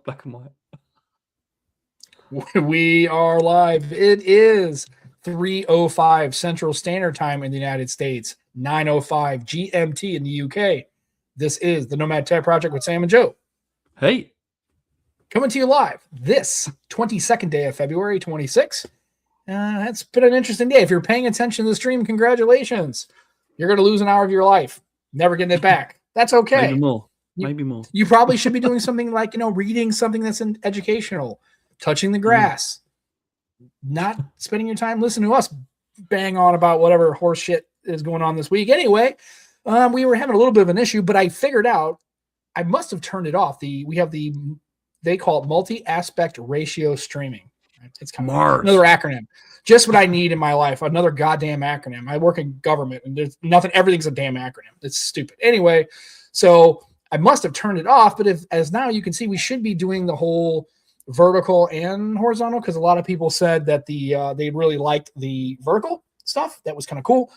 Black and white. We are live. It is 3:05 Central Standard Time in the United States, 9:05 GMT in the UK. This is the Nomad Tech Project with Sam and Joe. Hey. Coming to you live this 22nd day of February 26. It's been an interesting day. If you're paying attention to the stream, congratulations. You're going to lose an hour of your life. Never getting it back. That's okay. Maybe more. You probably should be doing something like, reading something that's educational, touching the grass, not spending your time listening to us bang on about whatever horse shit is going on this week. Anyway, we were having a little bit of an issue, but I figured out I must have turned it off. They call it multi-aspect ratio streaming. It's kind of another acronym. Just what I need in my life. Another goddamn acronym. I work in government and there's nothing. Everything's a damn acronym. It's stupid. Anyway, so I must have turned it off, but as now you can see, we should be doing the whole vertical and horizontal because a lot of people said that they really liked the vertical stuff. That was kind of cool.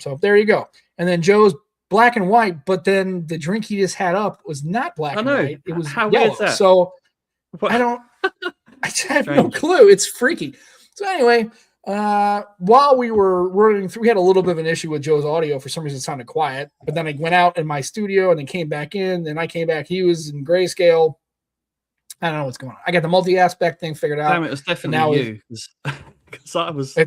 So there you go. And then Joe's black and white, but then the drink he just had up was not black and white. It was yellow. So I have no clue. It's freaky. So anyway, while we were running through, we had a little bit of an issue with Joe's audio. For some reason, it sounded quiet. But then I went out in my studio and then came back in. Then I came back. He was in grayscale. I don't know what's going on. I got the multi-aspect thing figured out. Damn, it was definitely you. Because I was.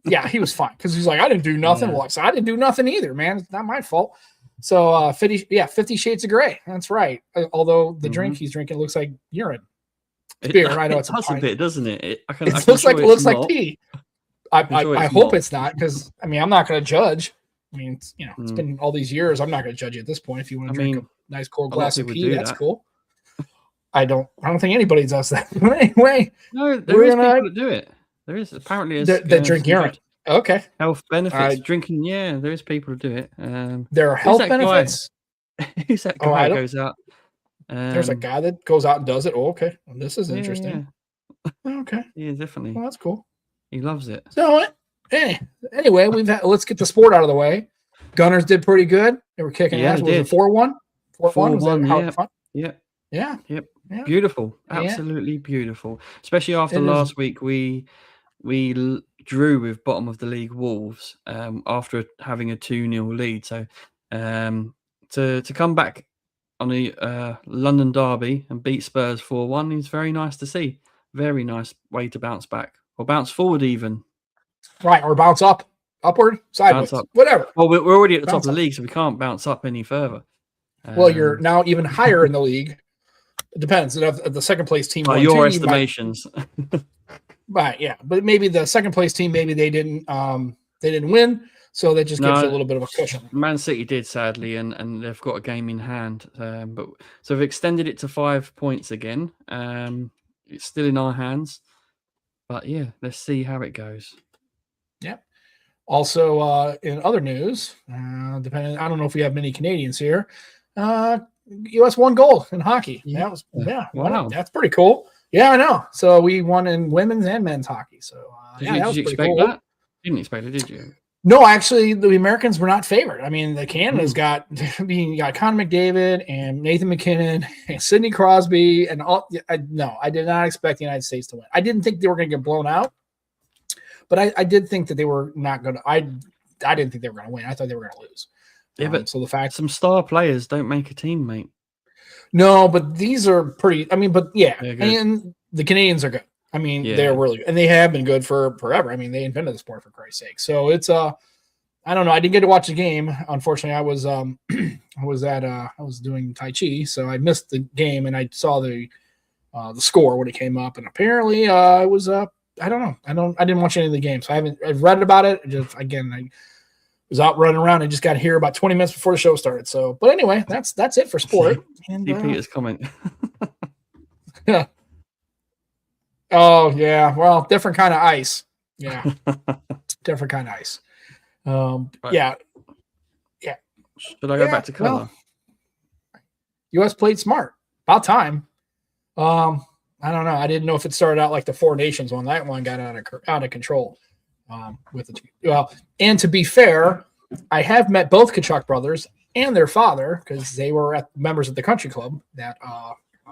Yeah, he was fine. Because he's like, I didn't do nothing. Yeah. Well, I didn't do nothing either, man. It's not my fault. So 50 Shades of Gray. That's right. Although the drink he's drinking looks like urine. Beer. I know it's a bit, doesn't it? It looks like pee. I hope it's not because I'm not going to judge. It's been all these years. I'm not going to judge you at this point. If you want to drink a nice cold glass of pee, that's cool. I don't think anybody does that. But anyway, no, there is people that do it. There is apparently that drink urine. Okay, health benefits drinking. Yeah, there is people who do it. There are health benefits. Who's that guy who goes out? There's a guy that goes out and does it. Oh, okay, well, this is interesting. Yeah. Okay, yeah, definitely. Well, that's cool. He loves it. So, anyway, let's get the sport out of the way. Gunners did pretty good. They were kicking ass. Was it 4-1? 4-1. Was that how fun? Yeah. Yep. Yeah. Beautiful. Absolutely beautiful. Especially after last week, we drew with bottom of the league Wolves after having a 2-0 lead. So to come back on the London derby and beat Spurs 4-1 is very nice to see. Very nice way to bounce back or bounce forward even. Right, or bounce upward, sideways, whatever. Well, we're already at the top of the league, so we can't bounce up any further. Well, you're now even higher in the league. It depends. If the second place team won your estimations. Right, yeah. But maybe the second place team, maybe they didn't win. So that just gives you a little bit of a cushion. Man City did, sadly, and they've got a game in hand. But so we've extended it to 5 points again. It's still in our hands. But yeah, let's see how it goes. Yep. Also, in other news, I don't know if we have many Canadians here. U.S. won gold in hockey. Yeah. Wow. That's pretty cool. Yeah, I know. So we won in women's and men's hockey. So did you expect that? Didn't expect it, did you? No, actually, the Americans were not favored. The Canada's got Connor McDavid and Nathan McKinnon and Sidney Crosby and all. I did not expect the United States to win. I didn't think they were going to get blown out, but I did think that they were not going to. I didn't think they were going to win. I thought they were going to lose. Yeah, but so the fact some star players don't make a team, mate. No, but these are pretty. But yeah, and the Canadians are good. They're really good, and they have been good for forever. They invented the sport, for Christ's sake. So it's I don't know. I didn't get to watch the game. Unfortunately, I was I was doing Tai Chi, so I missed the game, and I saw the score when it came up, and apparently it was I don't know. I didn't watch any of the game, so I've read about it. I was out running around. I just got here about 20 minutes before the show started. So, but anyway, that's it for sport. And Peter's comment. Yeah. Oh yeah. Well, different kind of ice. Yeah. Different kind of ice. Right. Yeah. Yeah. Should I go back to color? Well, U.S. played smart. About time. I don't know. I didn't know if it started out like the Four Nations one. That one got out of control. And to be fair, I have met both Kachuk brothers and their father because they were members of the country club that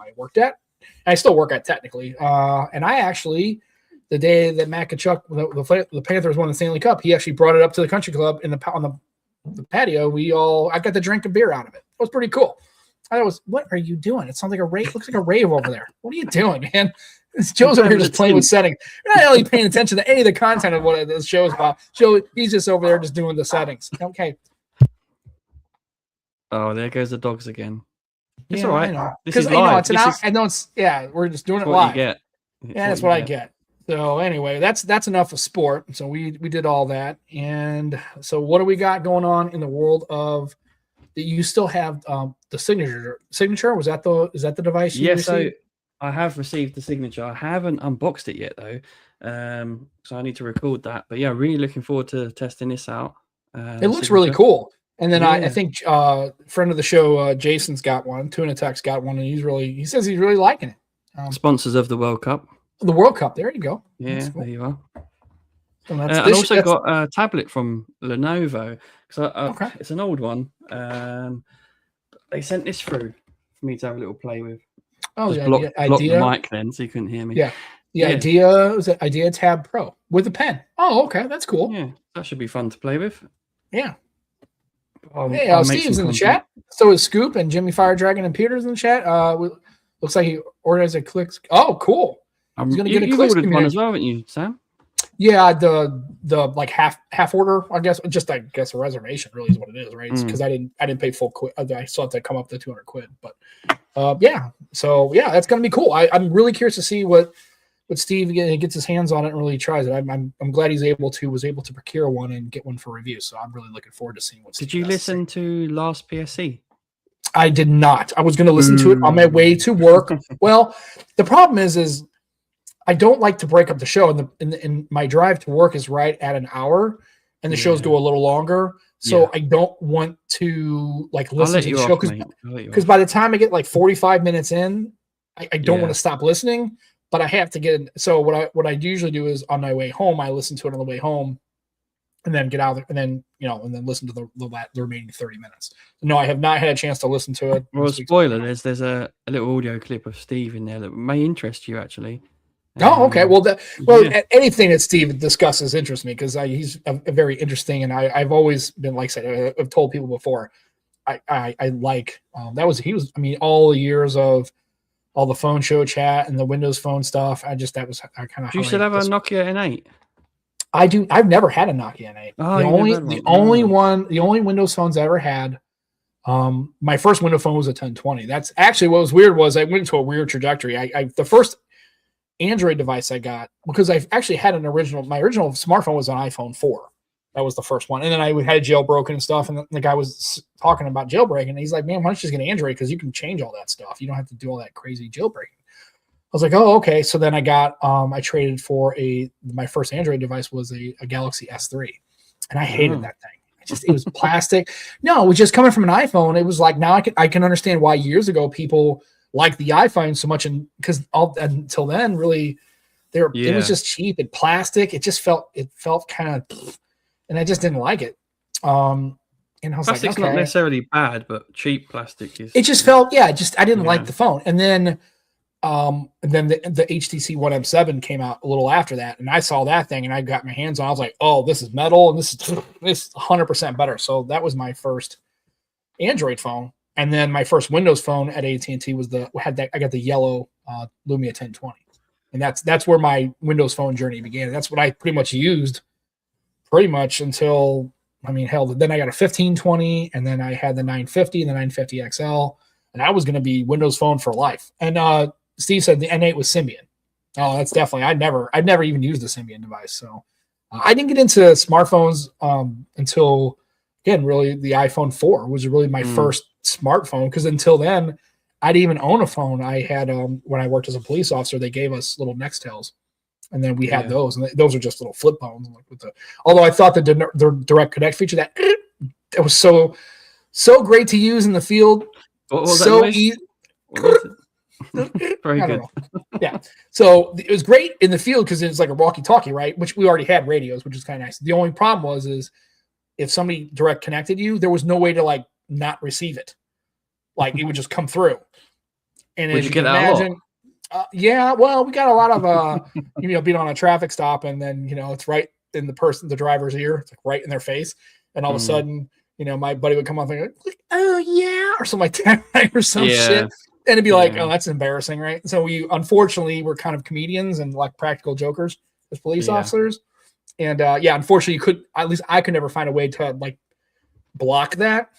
I worked at. And I still work at technically. And I actually, the day that Matt Kachuk, the Panthers won the Stanley Cup, he actually brought it up to the country club on the patio. I got to drink a beer out of it. It was pretty cool. What are you doing? It sounds like a rave. Looks like a rave over there. What are you doing, man? Joe's over here just playing with settings. You're not really paying attention to any of the content of what this show is about. Joe, he's just over there just doing the settings. Okay. Oh, there goes the dogs again. It's all right. I know. This is live. We're just doing it what live. You get. Yeah, that's what I get. So anyway, that's enough of sport. So we did all that. And so what do we got going on in the world of that? You still have the signature? Is that the device you received? So I have received the signature. I haven't unboxed it yet though. So I need to record that. But yeah, really looking forward to testing this out. It looks really cool. And then I think friend of the show, Jason's got one. Tuna Tech's got one, and he says he's really liking it. Sponsors of the World Cup. The World Cup. There you go. Yeah, cool. There you are. So I also got a tablet from Lenovo. It's an old one. They sent this through for me to have a little play with. Oh, just block the mic then, so you couldn't hear me. Yeah. Idea Tab Pro with a pen. Oh, okay, that's cool. Yeah, that should be fun to play with. Yeah. Hey, Steve's in the chat. So is Scoop and Jimmy Fire Dragon and Peter's in the chat. Looks like he organized a clicks. Oh, cool. He's gonna get a clicks ordered one as well, haven't you, Sam? Yeah, the like half order, I guess. I guess a reservation really is what it is, right? Because I didn't pay full quid. I still have to come up to 200 quid. But so that's gonna be cool. I'm really curious to see what Steve gets his hands on it and really tries it. I'm glad was able to procure one and get one for review. So I'm really looking forward to seeing what. Did you listen to last PSC? I did not. I was going to listen to it on my way to work. Well, the problem is I don't like to break up the show, and my drive to work is right at an hour, and the shows go a little longer. So I don't want to listen to the show because by the time I get 45 minutes in, I don't want to stop listening. But I have to get in. So what I usually do is on my way home, I listen to it on the way home, and then get out there, and then listen to the remaining 30 minutes. No, I have not had a chance to listen to it. Well, spoiler: there's a little audio clip of Steve in there that may interest you actually. Oh, okay. Well, anything that Steve discusses interests me because he's a very interesting, and I've always been like I said, I've told people before, I like all the years of all the phone show chat and the Windows Phone stuff. I kind of. Do you still have a Nokia N8? I do. I've never had a Nokia N8. Oh, the only Windows phones I ever had. My first Windows phone was a 1020. That's actually what was weird was I went into a weird trajectory. The first Android device I got because I actually had my original smartphone was an iPhone 4. That was the first one. And then I had it jailbroken and stuff. And the guy was talking about jailbreaking. And he's like, man, why don't you just get an Android? Because you can change all that stuff. You don't have to do all that crazy jailbreaking. I was like, oh, okay. So then I got, I traded for my first Android device was a Galaxy S3. And I hated that thing. It was plastic. No, it was just coming from an iPhone. It was like, now I can understand why years ago people liked the iPhone so much. And because until then, really, it was just cheap and plastic. It felt kind of, and I just didn't like it. And I was Plastic's not necessarily bad, but cheap plastic is. It just felt, I didn't like the phone. And then the HTC One M7 came out a little after that, and I saw that thing, and I got my hands on. I was like, "Oh, this is metal, and this is 100% better." So that was my first Android phone, and then my first Windows phone at AT&T was I got the yellow Lumia 1020, and that's where my Windows phone journey began. That's what I pretty much used, until then I got a 1520, and then I had the 950 and the 950 XL, and I was going to be Windows phone for life. And Steve said the N8 was Symbian. Oh, that's definitely. I'd never even used a Symbian device. So I didn't get into smartphones until, again, really the iPhone 4 was really my first smartphone. Because until then, I didn't even own a phone. I had when I worked as a police officer, they gave us little Nextels, and then we had those, and those are just little flip phones. Although I thought the Direct Connect feature that was so great to use in the field. What was so easy. Very good. Yeah. So it was great in the field because it's like a walkie-talkie, right? Which we already had radios, which is kind of nice. The only problem is if somebody direct connected you, there was no way to not receive it. It would just come through. And Would as you you get can that a lot? imagine, yeah, well, we got a lot of, being on a traffic stop, and then, it's right in the driver's ear. It's like right in their face. And all of a sudden, my buddy would come up and go, oh yeah, or something like that, or some shit. And it'd be like, oh, that's embarrassing, right? So unfortunately, we're kind of comedians and like practical jokers as police officers. And unfortunately, at least I could never find a way to like block that.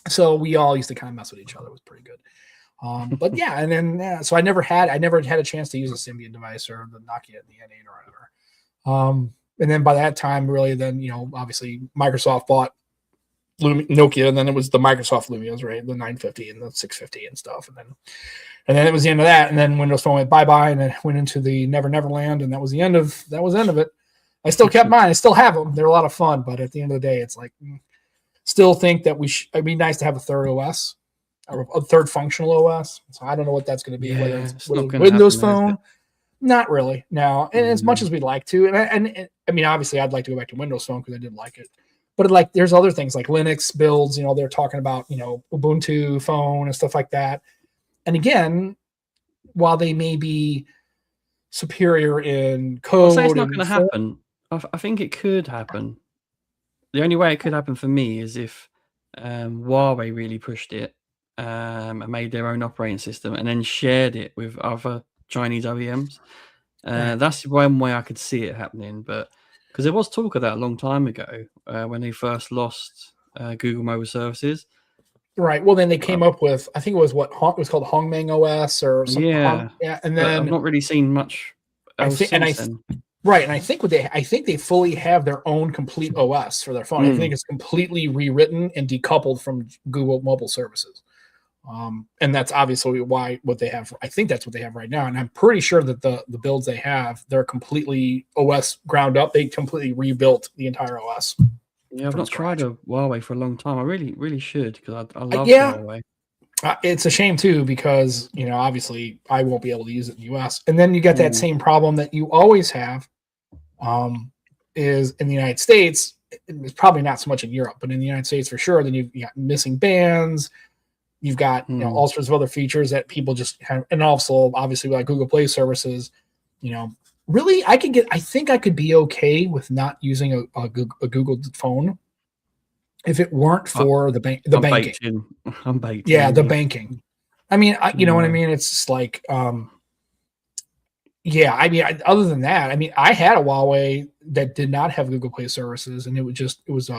So we all used to kind of mess with each other. It was pretty good. But yeah, and then so I never had a chance to use a Symbian device or the Nokia the N8 or whatever. And then by that time, really, then obviously Microsoft bought Nokia, and then it was the Microsoft Lumias, right? The 950 and the 650 and stuff, and then it was the end of that. And then Windows Phone went bye, and it went into the Never Land, and that was the end of it. I still kept mine. I still have them. They're a lot of fun, but at the end of the day, it's like still think that it'd be nice to have a third OS, or a third functional OS. So I don't know what that's going to be. Whether it's Windows Phone, not really. No, and as much as we'd like to, and I mean, obviously, I'd like to go back to Windows Phone because I did like it. But there's other things like Linux builds. They're talking about Ubuntu Phone and stuff like that. And again, while they may be superior in code, it's not going to happen. I think it could happen. The only way it could happen for me is if Huawei really pushed it and made their own operating system and then shared it with other Chinese OEMs. That's one way I could see it happening. But because there was talk of that a long time ago when they first lost Google Mobile Services. Right. Well, then they came up with, I think it was it was called Hongmeng OS or something. Yeah. And then I've not really seen much else since then. Right, and I think they fully have their own complete OS for their phone. I think it's completely rewritten and decoupled from Google mobile services, and that's obviously what they have. I think that's what they have right now, and I'm pretty sure that the builds they have, they're completely OS ground up. They completely rebuilt the entire OS. Yeah, I've not tried a Huawei for a long time. I really, really should because I love Huawei. It's a shame too because obviously I won't be able to use it in the US, and then you get that same problem that you always have. Is in the United States. It's probably not so much in Europe, but in the United States for sure. Then you've got missing bands. You've got all sorts of other features that people just have, and also obviously like Google Play services. Really, I think I could be okay with not using a Google phone if it weren't for the banking. I'm baked. Yeah, the banking. I mean, you know what I mean? It's just like, yeah, I mean, other than that, I mean, I had a Huawei that did not have Google Play services, and it was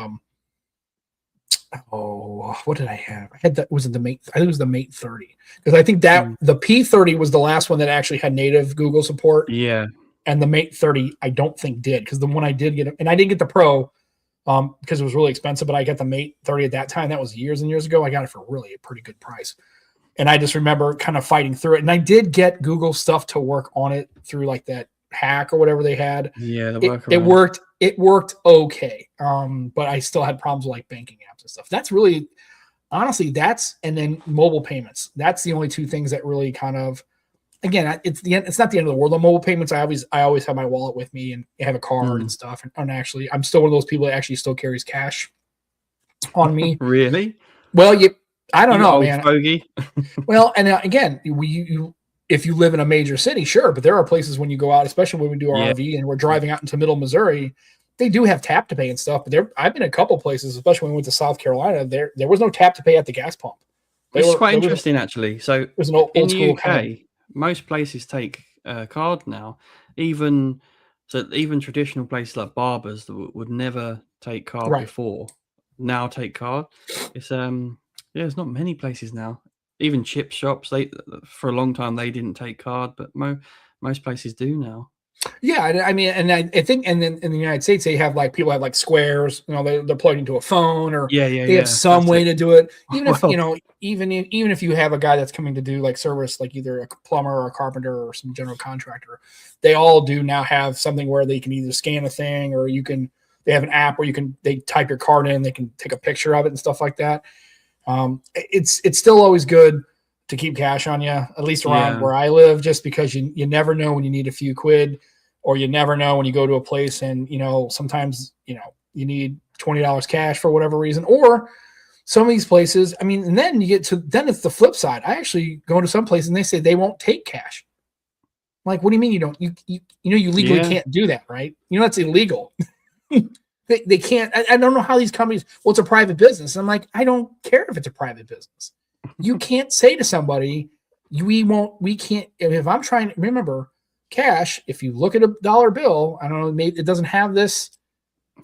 what did I have? I had that. Was it the Mate? I think it was the Mate 30 because I think that the P30 was the last one that actually had native Google support. Yeah, and the Mate 30 I don't think did because the one I did get, and I didn't get the Pro because it was really expensive, but I got the Mate 30 at that time. That was years and years ago. I got it for really a pretty good price. And I just remember kind of fighting through it. And I did get Google stuff to work on it through like that hack or whatever they had. Yeah, it worked. It worked okay. But I still had problems with like banking apps and stuff. That's really, honestly, and then mobile payments. That's the only two things that really kind of, again, it's not the end of the world. On mobile payments, I always have my wallet with me and have a card and stuff. And actually, I'm still one of those people that actually still carries cash on me. Really? Well, I don't know, man. Fogey. Well, and again, if you live in a major city, sure, but there are places when you go out, especially when we do our RV and we're driving out into middle Missouri, they do have tap to pay and stuff. But I've been in a couple places, especially when we went to South Carolina. There was no tap to pay at the gas pump. It's quite interesting, actually. So it was an old school UK, most places take card now. Even traditional places like barbers that would never take card before now take card. It's there's not many places now. Even chip shops, for a long time they didn't take card, but most places do now. Yeah, I mean, and I think, and then in the United States, they have like people have like squares. They're plugged into a phone, or they have some way to do it. Even if even if you have a guy that's coming to do like service, like either a plumber or a carpenter or some general contractor, they all do now have something where they can either scan a thing or they have an app where they type your card in, they can take a picture of it and stuff like that. It's still always good to keep cash on you, at least around where I live, just because you never know when you need a few quid, or you never know when you go to a place and sometimes you need $20 cash for whatever reason, or some of these places, I mean, and then then it's the flip side. I actually go to some places and they say they won't take cash. I'm like, what do you mean you don't? You legally can't do that, right? That's illegal. They can't. I don't know how these companies. Well, it's a private business. I'm like, I don't care if it's a private business. You can't say to somebody, we can't. If I'm trying to remember cash, if you look at a dollar bill, I don't know, maybe it doesn't have this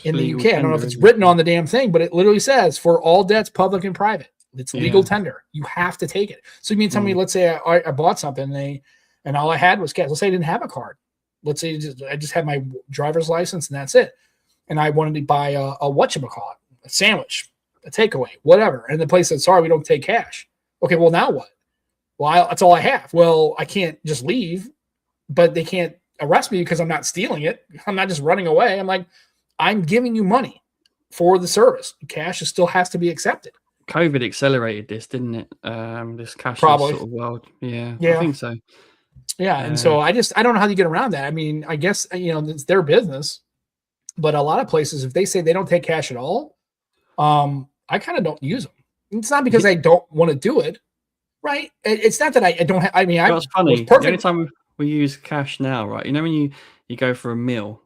in the UK. I don't know if it's written on the damn thing, but it literally says for all debts, public and private, it's legal tender. You have to take it. So you mean tell me, let's say I bought something and all I had was cash. Let's say I didn't have a card. Let's say I just had my driver's license and that's it. And I wanted to buy a whatchamacallit, a sandwich, a takeaway, whatever. And the place said, sorry, we don't take cash. Okay, well, now what? Well, that's all I have. Well, I can't just leave, but they can't arrest me because I'm not stealing it. I'm not just running away. I'm like, I'm giving you money for the service. Cash still has to be accepted. COVID accelerated this, didn't it? This cashless sort of world. Yeah, I think so. Yeah, and so I don't know how you get around that. I mean, I guess, it's their business. But a lot of places, if they say they don't take cash at all, I kind of don't use them. It's not because I don't want to do it, right? It's not that I don't have. I mean, it's funny. The only time we use cash now, right? When you go for a meal,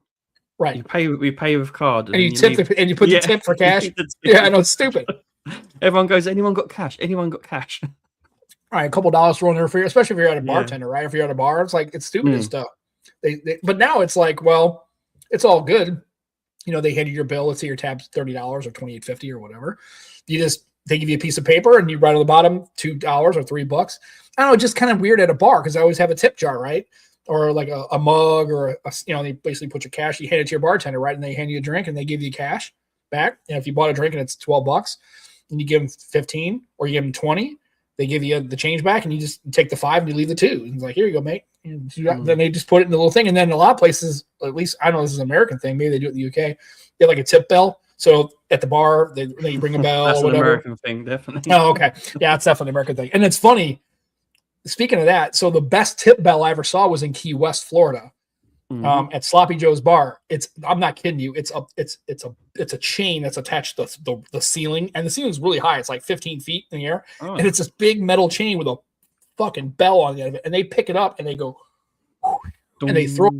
right? We pay with card, and you tip and you put the tip for cash. Yeah, I know, it's stupid. Everyone goes, anyone got cash? Anyone got cash? All right, a couple dollars thrown there for you, especially if you're at a bartender, right? If you're at a bar, it's like it's stupid and stuff. But now it's like, well, it's all good. They hand you your bill. Let's say your tab's $30 or $28.50 or whatever. They give you a piece of paper and you write on the bottom $2 or $3. I don't know, just kind of weird at a bar because I always have a tip jar, right? Or like a mug or they basically put your cash. You hand it to your bartender, right? And they hand you a drink and they give you cash back. And if you bought a drink and it's $12 and you give them 15 or you give them 20, they give you the change back and you just take the 5 and you leave the 2. And it's like, here you go, mate. Then they just put it in the little thing. And then a lot of places, at least I know this is an American thing. Maybe they do it in the UK. They have like a tip bell. So at the bar, they bring a bell That's or whatever. That's an American thing, definitely. Oh, okay. Yeah, it's definitely an American thing. And it's funny. Speaking of that, so the best tip bell I ever saw was in Key West, Florida, at Sloppy Joe's Bar. I'm not kidding you. It's a chain that's attached to the ceiling, and the ceiling is really high. It's like 15 feet in the air, and it's this big metal chain with a fucking bell on the end of it. And they pick it up and they go, and they throw.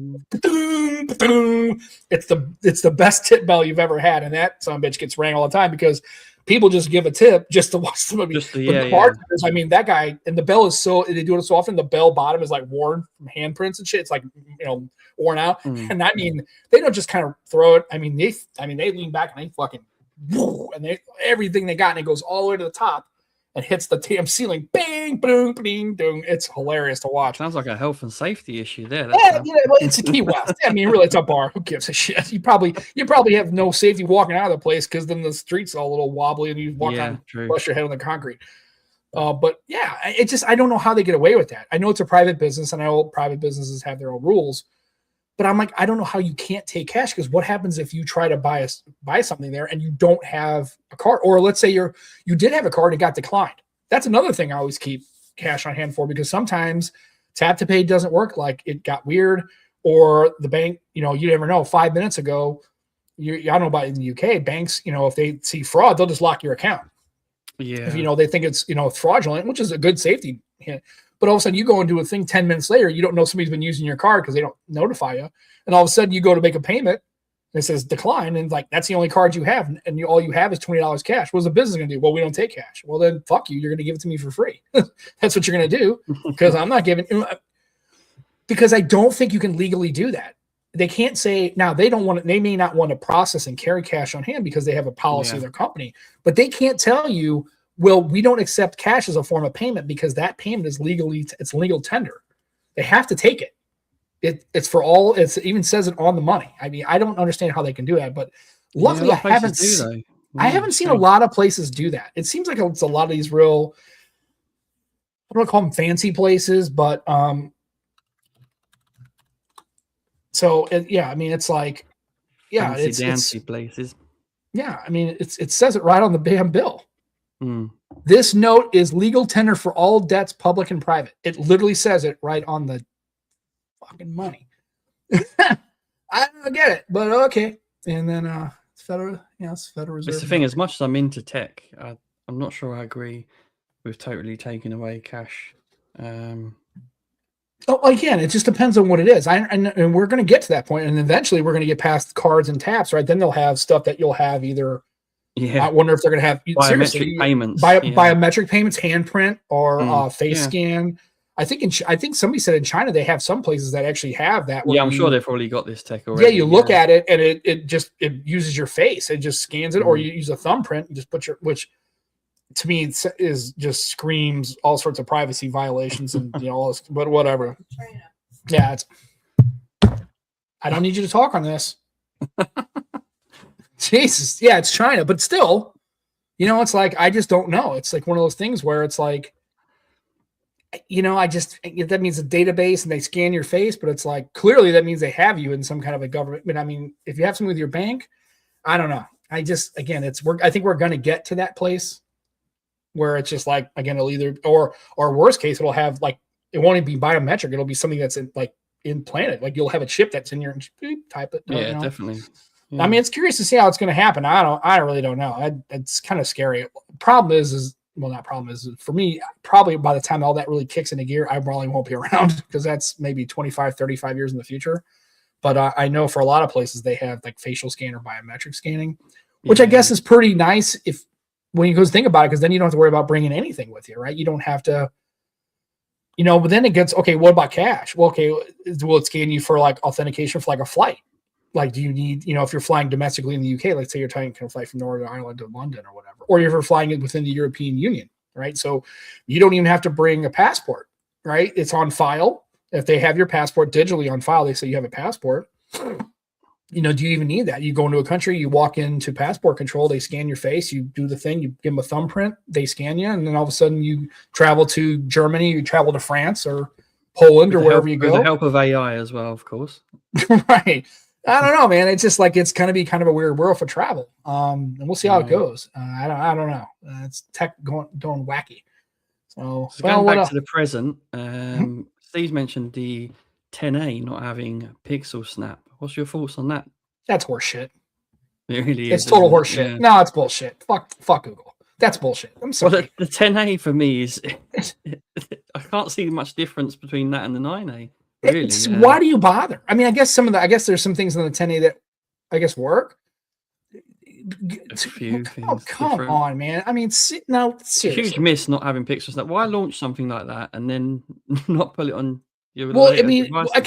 It's the best tip bell you've ever had, and that son of a bitch gets rang all the time because people just give a tip just to watch the movie. The bartenders, I mean, that guy, and the bell is they do it so often. The bell bottom is like worn from handprints and shit. It's like worn out, and I mean, they don't just kind of throw it. I mean, they lean back and they fucking, and everything they got, and it goes all the way to the top and hits the damn ceiling. Bang, boom, bing, boom. It's hilarious to watch. Sounds like a health and safety issue there. Well, it's a Key West. I mean, really, it's a bar. Who gives a shit? You probably have no safety walking out of the place because then the streets are a little wobbly and you walk on, brush your head on the concrete. But yeah, I don't know how they get away with that. I know it's a private business, and I know private businesses have their own rules. But I'm like, I don't know how you can't take cash, because what happens if you try to buy something there and you don't have a card? Or let's say you did have a card and it got declined. That's another thing I always keep cash on hand for, because sometimes tap to pay doesn't work, like it got weird, or the bank, you never know. 5 minutes ago, I don't know about in the UK, banks, if they see fraud, they'll just lock your account. Yeah. If they think it's fraudulent, which is a good safety hint. But all of a sudden you go and do a thing 10 minutes later, you don't know somebody's been using your card because they don't notify you. And all of a sudden you go to make a payment and it says decline. And like, that's the only card you have. And all you have is $20 cash. What's the business going to do? Well, we don't take cash. Well, then fuck you. You're going to give it to me for free. That's what you're going to do, because I'm not giving, because I don't think you can legally do that. They can't say, now they may not want to process and carry cash on hand because they have a policy of their company, but they can't tell you, well, we don't accept cash as a form of payment because that payment is it's legal tender. They have to take it. It's for all. It even says it on the money. I mean, I don't understand how they can do that, but luckily I haven't seen a lot of places do that. It seems like it's a lot of these real, I don't want to call them fancy places, but so I mean, it's like, fancy places. Yeah, I mean, it says it right on the damn bill. This note is legal tender for all debts, public and private. It literally says it right on the fucking money. I don't get it, but okay. And then it's Federal Reserve. It's the thing. As much as I'm into tech, I'm not sure I agree with totally taking away cash. Oh, again, it just depends on what it is. And we're going to get to that point, and eventually we're going to get past cards and taps, right? Then they'll have stuff that you'll have either. Yeah. I wonder if they're going to have biometric payments, biometric payments, handprint or face Yeah. scan. I think somebody said in China they have some places that actually have that. Yeah, I'm sure they've probably got this tech already. Yeah, you look at it and it uses your face. It just scans it, or you use a thumbprint and just put which to me is just screams all sorts of privacy violations and all this, but whatever. Yeah, I don't need you to talk on this. Jesus, yeah, it's China, but still, it's like I just don't know. It's like one of those things where it's like, that means a database and they scan your face, but it's like clearly that means they have you in some kind of a government. But I mean, if you have something with your bank, I don't know. I think we're going to get to that place where it's just like, again, it'll either or worst case, it'll have like, it won't even be biometric. It'll be something that's implanted. Like you'll have a chip that's in your type it. Yeah, definitely. Yeah. I mean, it's curious to see how it's going to happen. I really don't know. It's kind of scary. Problem is for me, probably by the time all that really kicks into gear, I probably won't be around because that's maybe 25, 35 years in the future. But I know for a lot of places they have like facial scan or biometric scanning, which I guess is pretty nice when you go think about it, because then you don't have to worry about bringing anything with you, right? You don't have to, but then it gets, okay, what about cash? Well, okay, will it scan you for like authentication for like a flight? Like, do you need, if you're flying domestically in the UK, let's say you're taking a flight from Northern Ireland to London or whatever, or if you're flying it within the European Union, right? So you don't even have to bring a passport, right? It's on file. If they have your passport digitally on file, they say you have a passport. Do you even need that? You go into a country, you walk into passport control, they scan your face, you do the thing, you give them a thumbprint, they scan you, and then all of a sudden you travel to Germany, you travel to France or Poland or wherever you go. With the help of AI as well, of course. Right. I don't know, man. It's just like it's going to be kind of a weird world for travel, and we'll see how it goes. I don't know. It's tech going wacky. So going back to the present, Steve's mentioned the 10A not having pixel snap. What's your thoughts on that? That's horseshit. It really is. It's total horseshit. Yeah. No, it's bullshit. Fuck Google. That's bullshit. I'm sorry. Well, the 10A for me is I can't see much difference between that and the 9A. Really? Why do you bother? I mean, I guess there's some things in the 10A that I guess work. A few things. Oh, come on, man. I mean, no, seriously. Huge miss not having pixel snap. Why launch something like that and then not put it on your Well, I mean, devices? I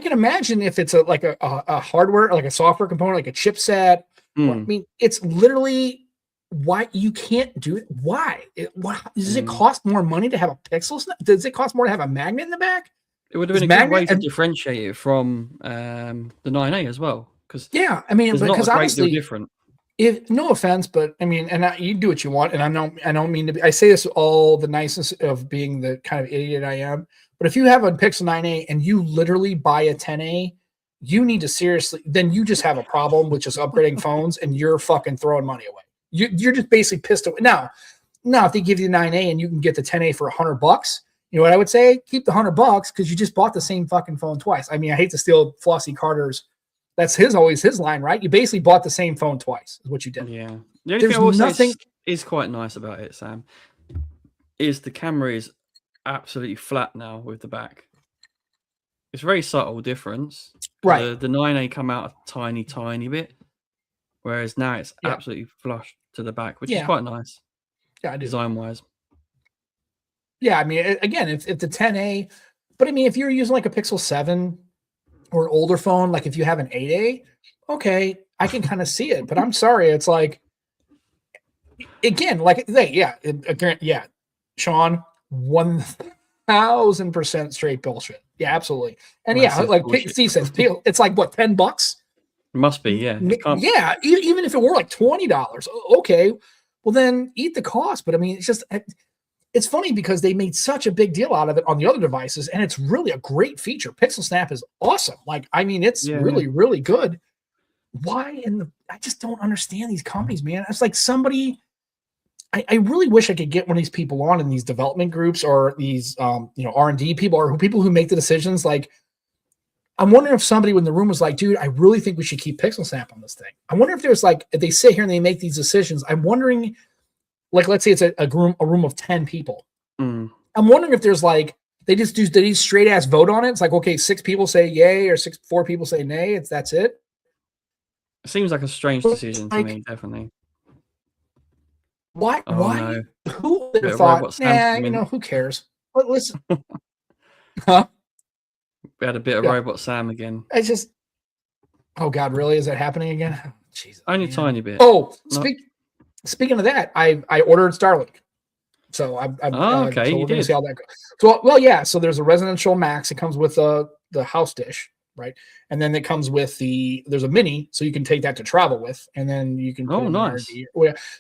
can imagine if it's a hardware, like a software component, like a chipset. I mean, it's literally why you can't do it. Why? Does it cost more money to have a pixel snap? Does it cost more to have a magnet in the back? It would have been a good way to differentiate it from the 9A as well. Because I mean, because honestly, different. If no offense, but I mean, and you do what you want, and I don't mean to be. I say this with all the niceness of being the kind of idiot I am. But if you have a Pixel 9A and you literally buy a 10A, you need to seriously. Then you just have a problem with just upgrading phones, and you're fucking throwing money away. You're just basically pissed away. Now, if they give you the 9A and you can get the 10A for $100. You know what I would say? Keep the $100 because you just bought the same fucking phone twice. I mean, I hate to steal Flossie Carter's. That's always his line, right? You basically bought the same phone twice, is what you did. Yeah. The only thing I will say is quite nice about it, Sam, is the camera is absolutely flat now with the back. It's a very subtle difference. Right. The 9A come out a tiny, tiny bit, whereas now it's absolutely flush to the back, which is quite nice. Yeah, I do. Design-wise. Yeah, I mean, again, if the 10A, but I mean, if you're using like a Pixel 7 or an older phone, like if you have an 8A, okay, I can kind of see it. But I'm sorry, it's like, again, like Sean, 1000% straight bullshit. Yeah, absolutely. And like Steve says, it's like what, $10? It must be, yeah. Yeah, even if it were like $20, okay, well then eat the cost. But I mean, it's funny because they made such a big deal out of it on the other devices, and it's really a great feature. Pixel Snap is awesome. Like, I mean, it's really, really good. Why I just don't understand these companies, man. It's like somebody, I really wish I could get one of these people on in these development groups or these, R&D people or people who make the decisions. Like, I'm wondering if somebody in the room was like, dude, I really think we should keep Pixel Snap on this thing. I wonder if there's like, if they sit here and they make these decisions, I'm wondering like let's say it's a room of 10 people. Mm. I'm wondering if there's like they straight ass vote on it. It's like, okay, 6 people say yay or 4 people say nay. That's it. It seems like a strange decision to me, definitely. Why? Oh, Why? no. Who would have thought? Nah, who cares? But listen, huh? We had a bit of Robot Sam again. I just, oh God, really? Is that happening again? Oh, Jesus, only tiny bit. Oh, speaking of that, I ordered Starlink. So okay, so you did. See how that goes. So well, yeah. So there's a residential max. It comes with the house dish, right? And then it comes with there's a mini, so you can take that to travel with, and then you can. Oh, nice.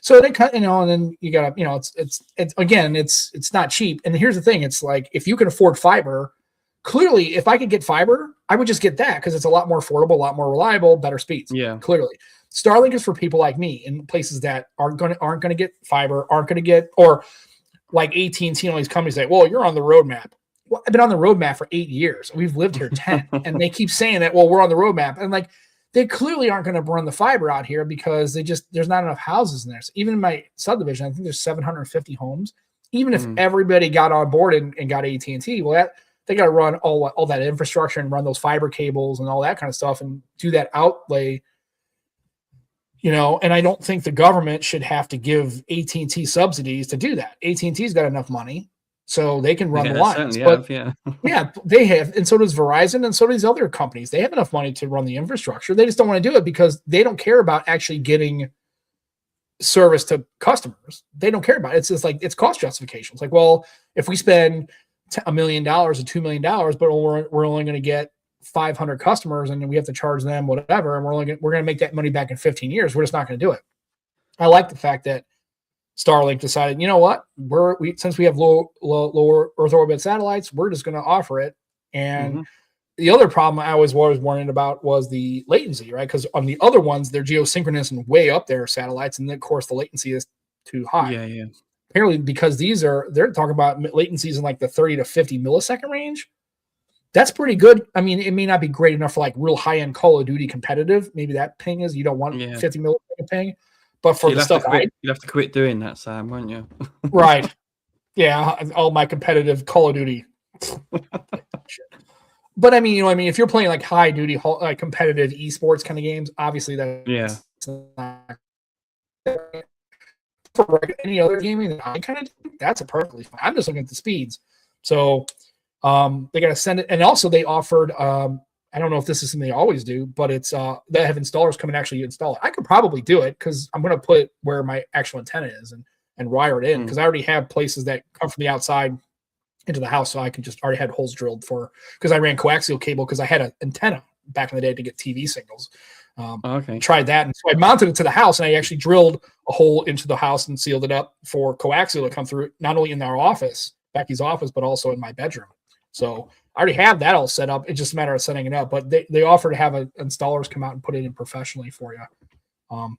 So they cut, and then you got it's not cheap. And here's the thing: it's like if you can afford fiber, clearly, if I could get fiber, I would just get that because it's a lot more affordable, a lot more reliable, better speeds. Yeah, clearly. Starlink is for people like me in places that aren't going to get fiber, aren't going to get, or like AT&T and all these companies say, well, you're on the roadmap. Well, I've been on the roadmap for 8 years. We've lived here 10. And they keep saying that, well, we're on the roadmap. And like, they clearly aren't going to run the fiber out here because there's not enough houses in there. So even in my subdivision, I think there's 750 homes. Even if everybody got on board and got AT&T, well, they got to run all that infrastructure and run those fiber cables and all that kind of stuff and do that outlay. And I don't think the government should have to give AT&T subsidies to do that. AT&T's got enough money, so they can run the lines. But yeah, they have, and so does Verizon, and so do these other companies. They have enough money to run the infrastructure. They just don't want to do it because they don't care about actually getting service to customers. They don't care about it. It's just like it's cost justification. It's like, well, if we spend $1 million or $2 million, but we're only going to get 500 customers and then we have to charge them whatever, and we're going to make that money back in 15 years. We're just not going to do it. I like the fact that Starlink decided, you know what, since we have lower Earth orbit satellites, we're just going to offer it. And the other problem I was warning about was the latency, right? Because on the other ones, they're geosynchronous and way up there satellites, and then of course the latency is too high. Yeah. Apparently, because they're talking about latencies in like the 30 to 50 millisecond range. That's pretty good. I mean, it may not be great enough for like real high-end Call of Duty competitive. Maybe that ping is, you don't want 50 millisecond ping. But for the stuff you'll have to quit doing that, Sam, won't you? Right. Yeah, all my competitive Call of Duty. But I mean, if you're playing like high duty, like competitive esports kind of games, obviously that's not for any other gaming that I kind of do, that's a perfectly fine. I'm just looking at the speeds. So they got to send it. And also they offered, I don't know if this is something they always do, but it's they have installers come and actually install it. I could probably do it because I'm going to put it where my actual antenna is and wire it in because I already have places that come from the outside into the house. So I can just already had holes drilled because I ran coaxial cable because I had an antenna back in the day to get TV signals. Tried that. And so I mounted it to the house and I actually drilled a hole into the house and sealed it up for coaxial to come through, not only in our office, Becky's office, but also in my bedroom. So I already have that all set up. It's just a matter of setting it up. But they offer to have installers come out and put it in professionally for you.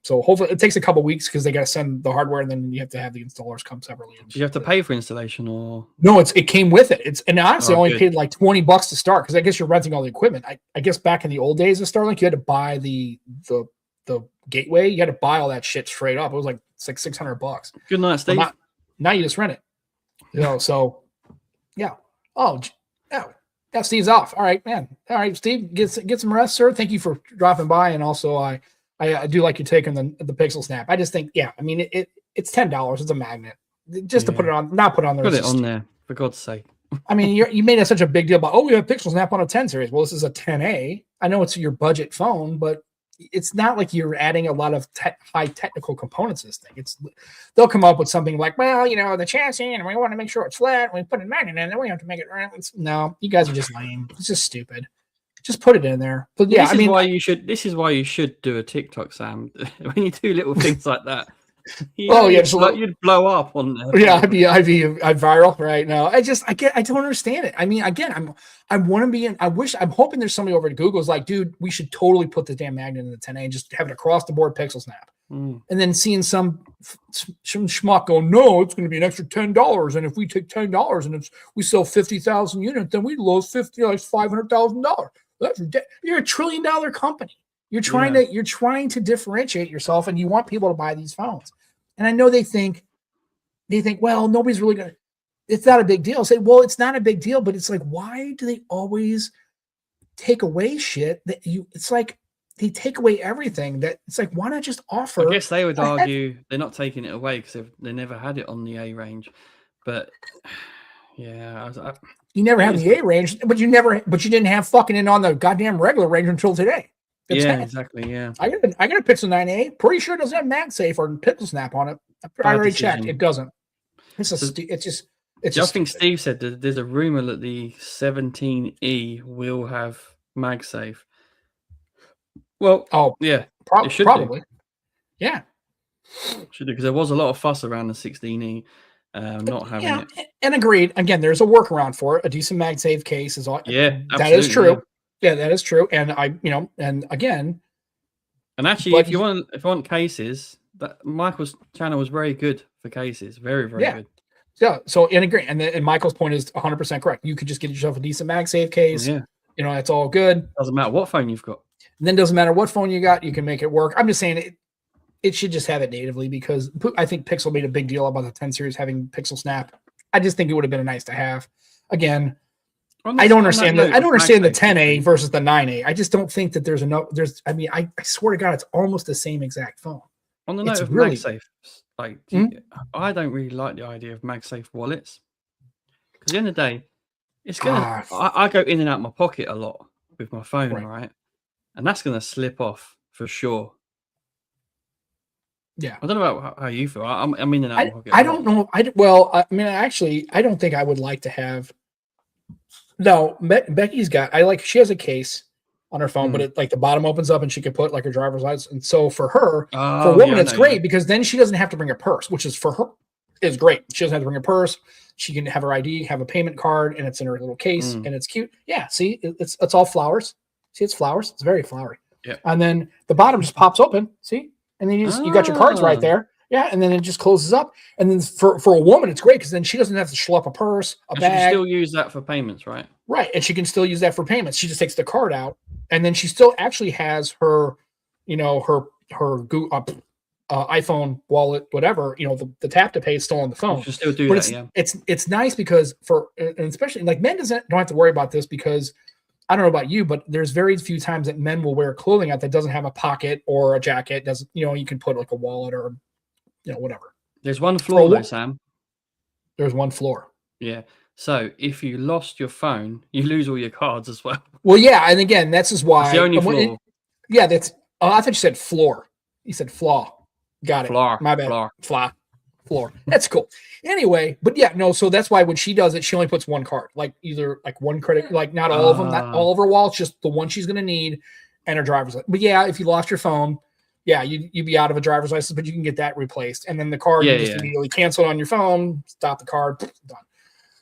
So hopefully it takes a couple weeks because they got to send the hardware and then you have to have the installers come separately. Do you have to pay for installation or? No, it came with it. And honestly, I only paid like $20 to start because I guess you're renting all the equipment. I guess back in the old days of Starlink, you had to buy the gateway. You had to buy all that shit straight up. It's like $600. Good night, Steve. Now you just rent it. So yeah. Oh, yeah, Steve's off. All right, man. All right, Steve, get some rest, sir. Thank you for dropping by. And also, I do like your take on the Pixel Snap. I just think, I mean, it's $10. It's a magnet. Just to put it on, not put it on there. Put it on there, for God's sake. I mean, you made such a big deal about, we have Pixel Snap on a 10 series. Well, this is a 10A. I know it's your budget phone, but it's not like you're adding a lot of high technical components to this thing. They'll come up with something like, well, the chassis, and we want to make sure it's flat. We put a magnet in, and we have to make it round. No, you guys are just lame. It's just stupid. Just put it in there. But yeah, this is why you should do a TikTok, Sam. When you do little things like that. You'd blow up on there. Yeah, I'd viral right now. I don't understand it. I mean, again, I'm hoping there's somebody over at Google who's like, dude, we should totally put the damn magnet in the 10A and just have it across the board Pixel Snap. And then seeing some schmuck go, no, it's going to be an extra $10, and if we take $10 and we sell 50,000 units, then we lose $500,000. That's ridiculous. You're a $1 trillion company. You're trying to differentiate yourself, and you want people to buy these phones. And I know they think, they think, well, nobody's really gonna. It's not a big deal. Say, well, it's not a big deal, but it's like, why do they always take away shit that you? It's like they take away everything. That it's like, why not just offer? I guess they would argue they're not taking it away because they never had it on the A range, but yeah, you never had the A range, but you didn't have fucking it on the goddamn regular range until today. Yeah, exactly. Yeah, I got a Pixel 9a. Pretty sure it doesn't have MagSafe or Pixel Snap on it. I already checked. It doesn't. It's just. I think Steve said that there's a rumor that the 17E will have MagSafe. Well, yeah, it should probably. Do. Yeah, should do, because there was a lot of fuss around the 16E not having it. And agreed. Again, there's a workaround for it. A decent MagSafe case is all. Yeah, that is true. Yeah, that is true. And and again, and actually, if you want cases, that Michael's channel was very good for cases. Very, very good. Yeah. So and agree. And Michael's point is 100% correct. You could just get yourself a decent MagSafe case. Yeah. It's all good. Doesn't matter what phone you've got. And then doesn't matter what phone you got, you can make it work. I'm just saying it should just have it natively, because I think Pixel made a big deal about the 10 series having Pixel Snap. I just think it would have been nice to have. Again, I don't understand the 10A versus the 9A. I just don't think that there's enough. I swear to God, it's almost the same exact phone. On the note of MagSafe, I don't really like the idea of MagSafe wallets, because at the end of the day, it's gonna. I go in and out of my pocket a lot with my phone, right? And that's gonna slip off for sure. Yeah, I don't know about how you feel. I'm in and out of my pocket. I don't know. Actually, I don't think I would like to have. No, Becky's got. She has a case on her phone, but it the bottom opens up and she could put her driver's license. And so for her, for a woman, it's great because then she doesn't have to bring a purse, which is for her is great. She doesn't have to bring a purse. She can have her ID, have a payment card, and it's in her little case, and it's cute. Yeah, see, it's all flowers. See, it's flowers. It's very flowery. Yeah. And then the bottom just pops open. See, and then you got your cards right there. Yeah, and then it just closes up. And then for a woman, it's great because then she doesn't have to schlep a purse, a bag. She can still use that for payments, right? Right, and she can still use that for payments. She just takes the card out, and then she still actually has her, iPhone wallet, whatever. The tap to pay is still on the phone. You can still do that. Yeah, it's nice because and especially men don't have to worry about this because I don't know about you, but there's very few times that men will wear clothing out that doesn't have a pocket or a jacket. Doesn't you can put a wallet or whatever. There's one flaw though, Sam. There's one floor. Yeah. So if you lost your phone, you lose all your cards as well. Well, yeah, and again, that's just why. That's the only flaw. Yeah, that's. I thought you said floor. You said flaw. Got it. Floor. My bad. Floor. That's cool. Anyway, but yeah, no. So that's why when she does it, she only puts one card, either one credit, not all of them, not all of her wallets, just the one she's going to need, and her driver's license. But yeah, if you lost your phone, yeah, you'd be out of a driver's license, but you can get that replaced, and then the card you just immediately cancel it on your phone, stop the card, done.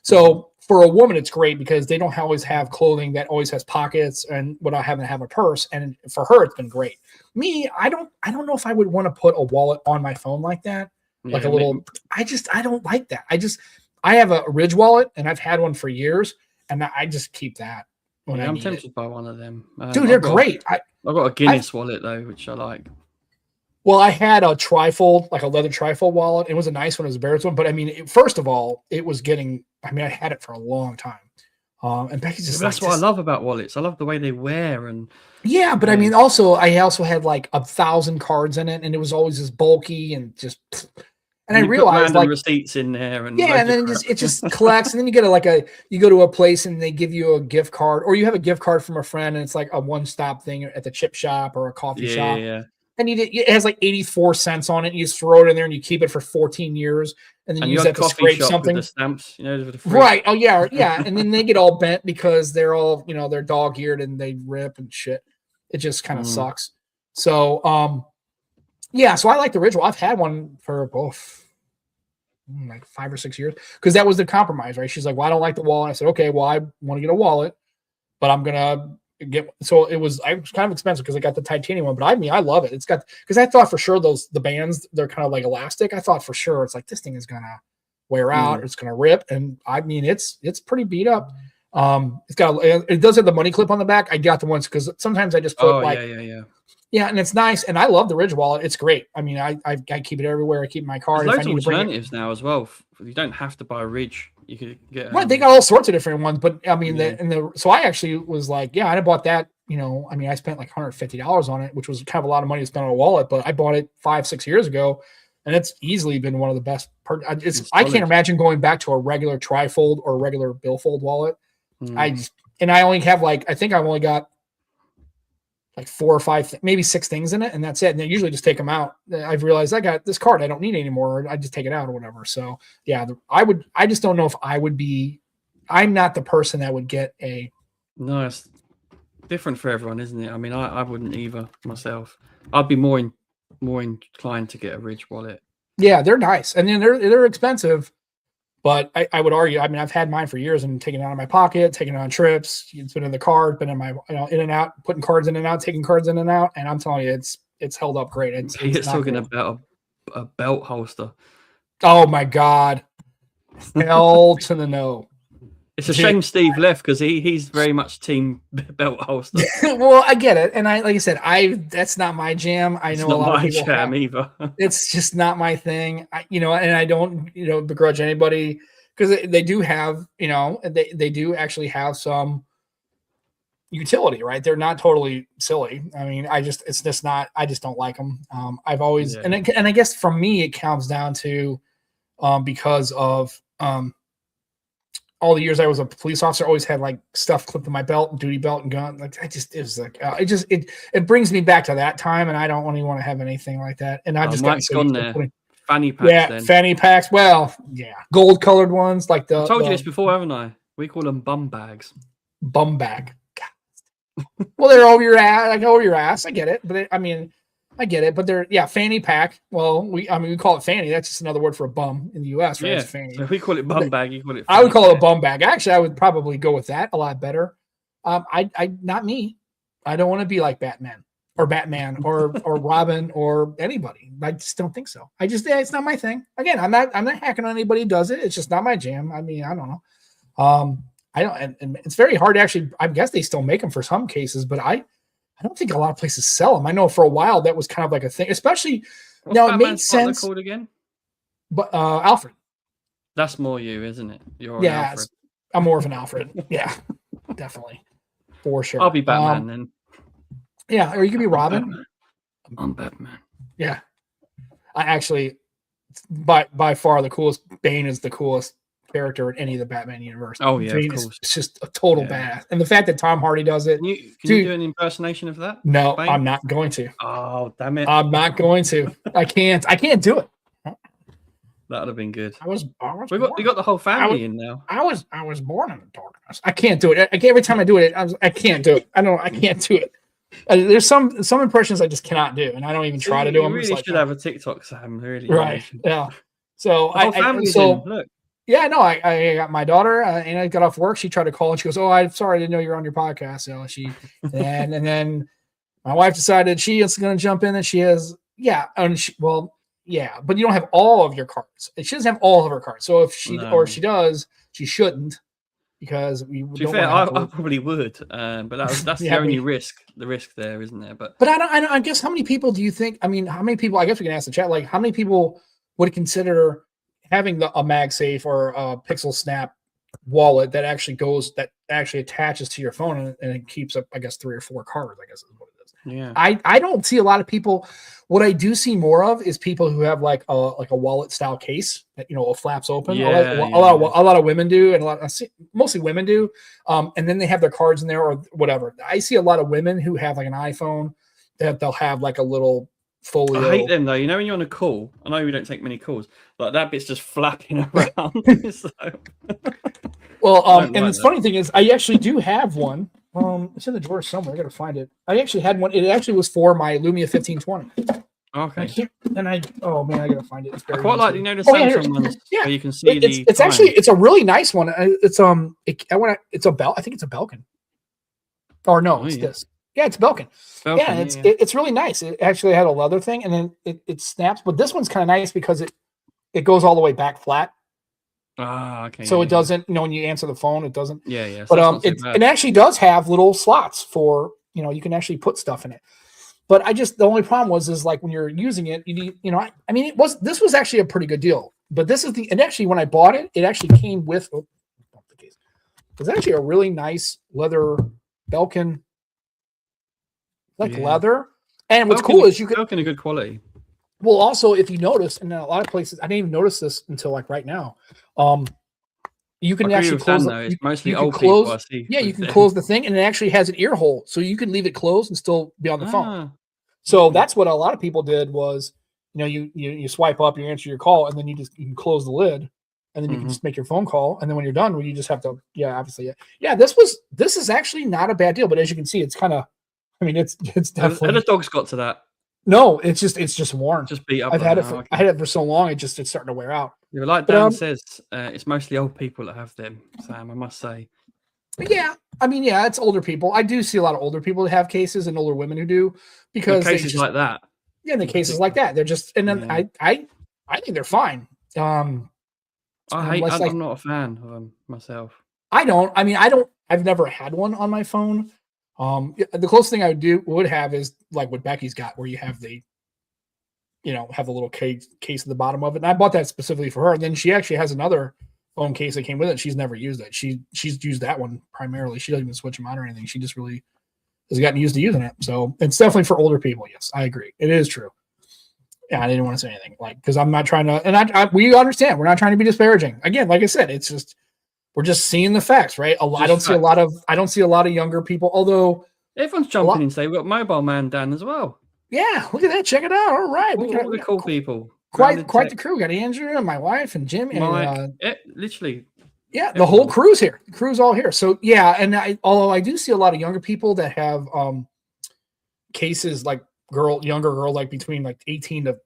So for a woman, it's great because they don't always have clothing that always has pockets and without having to have a purse. And for her, it's been great. Me, I don't know if I would want to put a wallet on my phone like that. I don't like that. I have a Ridge wallet and I've had one for years and I just keep that. I'm tempted by one of them. Dude, they're great. I've got a Guinness wallet though, which I like. Well, I had a trifold, a leather trifold wallet. It was a nice one. It was a Barrett's one. But first of all, it was getting, I had it for a long time. And Becky's just that's what I love about wallets. I love the way they wear and. Yeah, but I also had 1,000 cards in it and it was always just bulky and just. And I realized receipts in there and and then it just collects and then you get you go to a place and they give you a gift card or you have a gift card from a friend and it's a one-stop thing at the chip shop or a coffee shop. Yeah. And it has 84 cents on it. And you just throw it in there and you keep it for 14 years and then you use that to scrape something. With the stamps, right. Oh yeah. Yeah. And then they get all bent because they're all, they're dog-eared and they rip and shit. It just kind of sucks. So, yeah, so I like the original. I've had one for 5 or 6 years because that was the compromise, right? She's like, well, I don't like the wallet. I said, okay, well, I want to get a wallet, but I'm going to get, so I was kind of expensive because I got the titanium one, but I love it. It's got, because I thought for sure the bands, they're kind of like elastic. I thought for sure it's this thing is going to wear out. It's going to rip. And it's pretty beat up. It does have the money clip on the back. I got the ones because sometimes I just put Yeah, and it's nice, and I love the Ridge wallet. It's great. I mean, I keep it everywhere. I keep my card. There's If I loads need of to bring it, alternatives now as well. You don't have to buy a Ridge. You could get right? They got all sorts of different ones, but I mean, so I actually was like, yeah, I bought that. You know, I mean, I spent like $150 on it, which was kind of a lot of money to spend on a wallet, but I bought it 5-6 years ago, and it's easily been one of the best. I can't imagine going back to a regular trifold or a regular billfold wallet. I only have I think I've only got like 4 or 5, maybe 6 things in it, and that's it. And they usually just take them out. I've realized I got this card I don't need anymore. I just take it out or whatever. So yeah, I just don't know if I would be. I'm not the person that would get a. No, it's different for everyone, isn't it? I mean, I wouldn't either myself. I'd be more inclined to get a Ridge wallet. Yeah, they're nice, and then they're expensive. But I would argue, I mean, I've had mine for years and taken it out of my pocket, taken it on trips. It's been in the card, been in my, in and out, putting cards in and out, taking cards in and out. And I'm telling you, it's held up great. It's talking about a belt holster. Oh my God. Hell to the no. It's a shame Steve left because he's very much team belt holster. Well, I get it. And like I said, that's not my jam. I know a lot of people jam either. It's just not my thing. And I don't, begrudge anybody because they do have, they do actually have some utility, right? They're not totally silly. I mean, I just don't like them. I've always, and I guess for me, it comes down to, because of, all the years I was a police officer, I always had like stuff clipped in my belt, duty belt and gun. Like it brings me back to that time, and I don't really want to have anything like that. And I just Mike's gone there. Fanny packs. Yeah, then. Fanny packs. Well, yeah, gold colored ones like the. I told you this before, haven't I? We call them bum bags. Bum bag. Well, they're over your ass. Like over your ass. I get it, but I get it, but they're fanny pack. Well, we call it fanny. That's just another word for a bum in the U.S. Right? Yeah, it's fanny. So we call it bum bag. You call it. I would call it a bum bag. Actually, I would probably go with that a lot better. I not me. I don't want to be like Batman or Robin or anybody. I just don't think so. It's not my thing. Again, I'm not hacking on anybody who does it. It's just not my jam. I mean, I don't know. I don't, and it's very hard to actually. I guess they still make them for some cases, but I don't think a lot of places sell them. I know for a while that was kind of like a thing, especially now it made sense. Called again? But Alfred. That's more you, isn't it? You're Alfred. I'm more of an Alfred. Yeah, definitely, for sure. I'll be Batman then. Yeah, or you could be Robin. I'm Batman. Yeah, I actually, by far the coolest. Bane is the coolest character in any of the Batman universe. Oh yeah, of course. It's just a total badass, and the fact that Tom Hardy does it. Can you do an impersonation of that? No, Bane? I'm not going to. Oh damn it! I'm not going to. I can't do it. That'd have been good. We got the whole family in now. I was born in the darkness. I can't do it. Every time I do it, I can't do it. I can't do it. There's some impressions I just cannot do, and I don't even try to do them. You really should have a TikTok, Sam. Really, right? Yeah. So look. Yeah, no, I got my daughter, and I got off work. She tried to call, and she goes, "Oh, I'm sorry, I didn't know you're on your podcast." So and then my wife decided she is going to jump in, and she has, but you don't have all of your cards. She doesn't have all of her cards. So if she she does, she shouldn't, because we. To be fair, I probably would, but that's the only risk. The risk there, isn't there? But I guess how many people do you think? I mean, how many people? I guess we can ask the chat. Like, how many people would consider having a MagSafe or a Pixel Snap wallet that actually attaches to your phone and it keeps up, I guess, 3 or 4 cards, I guess is what it is. Yeah. I don't see a lot of people. What I do see more of is people who have like a wallet style case that, it flaps open. Yeah, a lot of women do, and mostly women do. And then they have their cards in there or whatever. I see a lot of women who have like an iPhone that they'll have like a little folio. I hate them though. When you're on a call, I know we don't take many calls, but that bit's just flapping around. The funny thing is, I actually do have one. It's in the drawer somewhere. I gotta find it. I actually had one. It actually was for my Lumia 1520. Okay. I gotta find it. I quite like the Samsung ones. Yeah, where you can see it's a really nice one. It's a bell. I think it's a Belkin. Or no, it's this. Yeah, it's Belkin. It's really nice. It actually had a leather thing, and then it snaps. But this one's kind of nice because it goes all the way back flat. Ah, okay. So it doesn't, when you answer the phone, it doesn't. Yeah. But it actually does have little slots for, you can actually put stuff in it. But the only problem was like when you're using it, you need, I mean, this was actually a pretty good deal. But and actually when I bought it, it actually came with, the case. It's actually a really nice leather Belkin, leather. And what's cool is you can Belkin a good quality. Well, also if you notice, and in a lot of places, I didn't even notice this until like right now. You can actually close. It's mostly old people I see. Yeah, you can close the thing, and it actually has an ear hole, so you can leave it closed and still be on the phone. So that's what a lot of people did was, you swipe up, you answer your call, and then you can close the lid, and then you can just make your phone call, and then when you're done, you just have to, obviously, this is actually not a bad deal, but as you can see, it's kind of, I mean, it's definitely. And the dog's got to that. No, it's just worn. Just beat up. I had it for so long, it's starting to wear out. Yeah, like Dan says, it's mostly old people that have them, Sam, I must say. Yeah, I mean, it's older people. I do see a lot of older people that have cases and older women who do, because cases like that. Yeah, in the cases like that, they're just, and then I think they're fine. I'm not a fan of them myself. I've never had one on my phone. The closest thing I would have is like what Becky's got, where you have the little case at the bottom of it. And I bought that specifically for her. And then she actually has another phone case that came with it. She's never used it. She's used that one primarily. She doesn't even switch them out or anything. She just really has gotten used to using it. So it's definitely for older people. Yes, I agree. It is true. Yeah, I didn't want to say anything, because I'm not trying to, and we understand we're not trying to be disparaging. Again, like I said, it's just, we're just seeing the facts, right? I don't see a lot of younger people, although everyone's jumping in. Say we've got Mobile Man Dan as well. Yeah, look at that. Check it out. All right. We got all the cool people. Quite the crew. We got Andrew and my wife and Jim. And, literally. Yeah, the whole crew's here. The crew's all here. So, yeah, and although I do see a lot of younger people that have cases like younger girl, like between like 18 to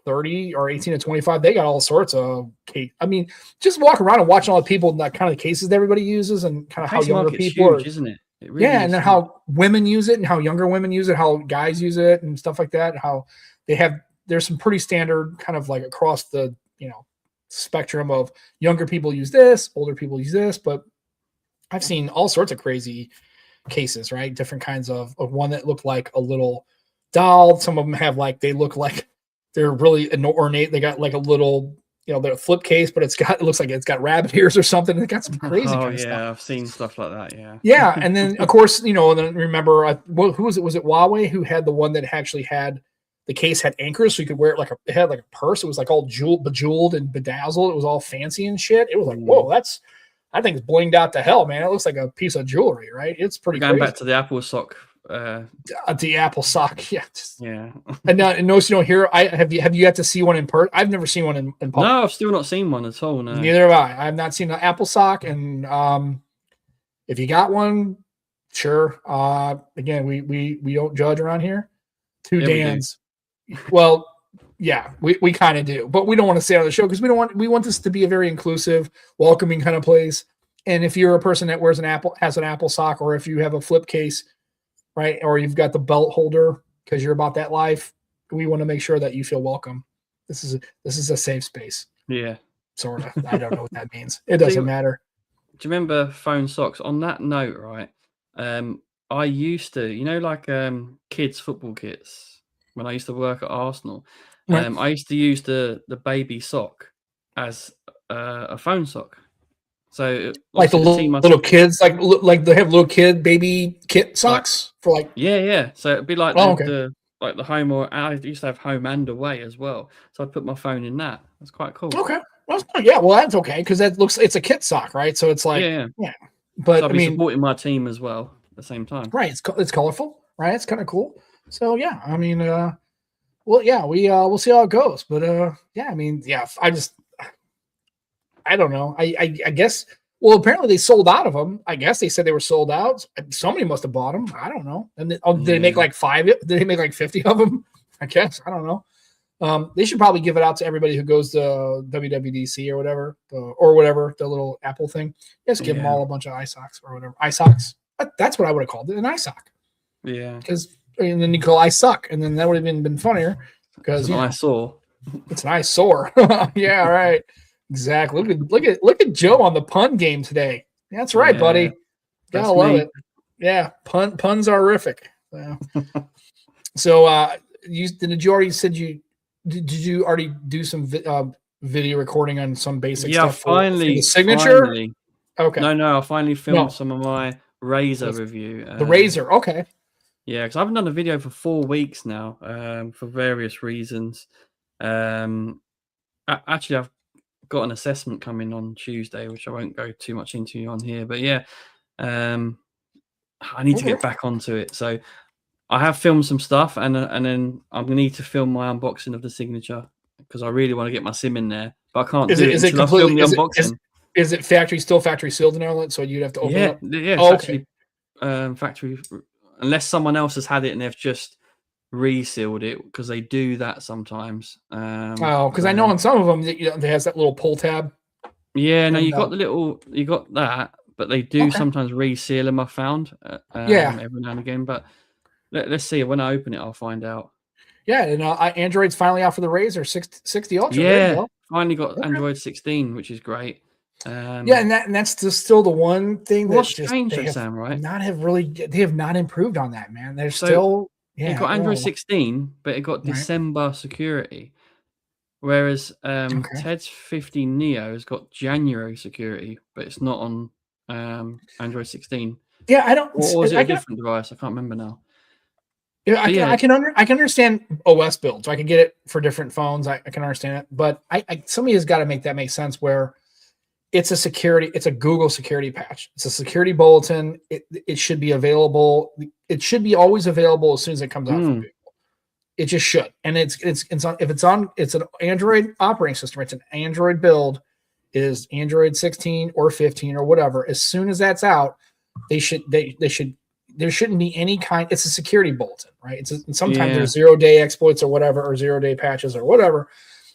30 or 18 to 25, they got all sorts of case. I mean, just walk around and watching all the people, that kind of cases that everybody uses, and kind of how younger people are, isn't it? Really and then how women use it and how younger women use it, how guys use it and stuff like that. How there's some pretty standard kind of like across the, spectrum of younger people use this, older people use this, but I've seen all sorts of crazy cases, right? Different kinds of one that looked like a little doll. Some of them have they look like they're really ornate. They got like a little, their flip case, but it looks like it's got rabbit ears or something. It got some crazy kind of stuff. I've seen stuff like that. Yeah. Yeah. And then of course, and then remember, who was it? Was it Huawei who had the one that actually had the case had anchors, so you could wear it it had like a purse. It was like all bejeweled and bedazzled. It was all fancy and shit. It was like, whoa, I think it's blinged out to hell, man. It looks like a piece of jewelry, right? It's pretty going crazy. Back to the Apple sock. The Apple sock, yeah. Yeah. And notice you don't hear. Have you yet to see one in person? I've never seen one in public. No, I've still not seen one at all. No. Neither have I. I've not seen an Apple sock, and if you got one, sure. Again, we don't judge around here. Two Dans. Well, yeah, we kind of do, but we don't want to say it on the show because we want this to be a very inclusive, welcoming kind of place. And if you're a person that has an Apple sock, or if you have a flip case, right, or you've got the belt holder because you're about that life, we want to make sure that you feel welcome. This is a safe space. Yeah, sort of. I don't know what that means. It doesn't matter. Do you remember phone socks? On that note, right? I used to, kids football kits. When I used to work at Arsenal, right. I used to use the baby sock as a phone sock. So like the little kids, like they have little kid baby kit socks for yeah. So it'd be like the home, or I used to have home and away as well. So I'd put my phone in that. That's quite cool. Okay, yeah. Well, that's okay because it's a kit sock, right? So it's like yeah. But so I'll be supporting my team as well at the same time. Right. It's colorful, right? It's kind of cool. So yeah, I mean, well, yeah, we'll see how it goes, but yeah, I mean, yeah, I don't know. I guess. Well, apparently they sold out of them. I guess they said they were sold out. Somebody must have bought them. I don't know. And did they make like 5? Did they make like 50 of them? I guess. I don't know. They should probably give it out to everybody who goes to WWDC or whatever, the little Apple thing. Just give them all a bunch of eye socks or whatever. Eye socks. That's what I would have called it, an eye sock. Yeah. And then you call I suck, and then that would have been funnier because it's an eyesore. Yeah, right. Exactly. Look at Joe on the pun game today. That's right, buddy. Gotta love it. Yeah, puns are horrific. Yeah. So did you already do some video recording on some basic stuff for the signature? Finally. Okay. No, I finally filmed some of my Razer review. The Razer, okay. Yeah, because I haven't done a video for 4 weeks now, for various reasons. Actually, I've got an assessment coming on Tuesday, which I won't go too much into on here. But yeah, I need to get back onto it. So I have filmed some stuff, and then I'm gonna need to film my unboxing of the signature because I really want to get my sim in there, but I can't do it until I film the unboxing. Is it factory sealed and all that? So you'd have to open it up? Yeah, it's actually factory, unless someone else has had it and they've just resealed it, because they do that sometimes. Because I know on some of them it has that little pull tab. Yeah, no, you got that, but they do sometimes reseal them. I found every now and again, but let's see. When I open it, I'll find out. Yeah, and Android's finally out for the Razer 60 Ultra. Yeah, finally got Android 16, which is great. Yeah, and that's still the one thing that's strange, Sam, right? They have not improved on that, man. They're still it got Android 16, but it got December security, whereas Ted's 15 Neo has got January security, but it's not on Android 16. Yeah, I don't. Or was it a different device? I can't remember now. Yeah, I can understand OS builds. I can get it for different phones. I can understand it, but somebody has got to make that make sense where it's a Google security patch. It's a security bulletin. It should be available. It should be always available as soon as it comes out from Google. It just should. And it's an Android operating system. It's an Android build, is Android 16 or 15 or whatever. As soon as that's out, there shouldn't be any kind. It's a security bulletin, right? Sometimes there's 0-day exploits or whatever, or 0-day patches or whatever.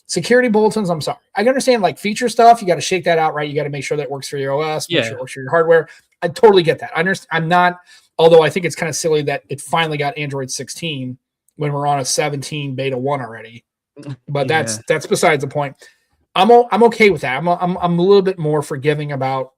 Security bulletins, I'm sorry. I can understand like feature stuff. You got to shake that out, right? You got to make sure that works for your OS, make sure it works for your hardware. I totally get that. I understand. Although I think it's kind of silly that it finally got Android 16 when we're on a 17 beta 1 already. But that's besides the point. I'm okay with that. I'm a little bit more forgiving about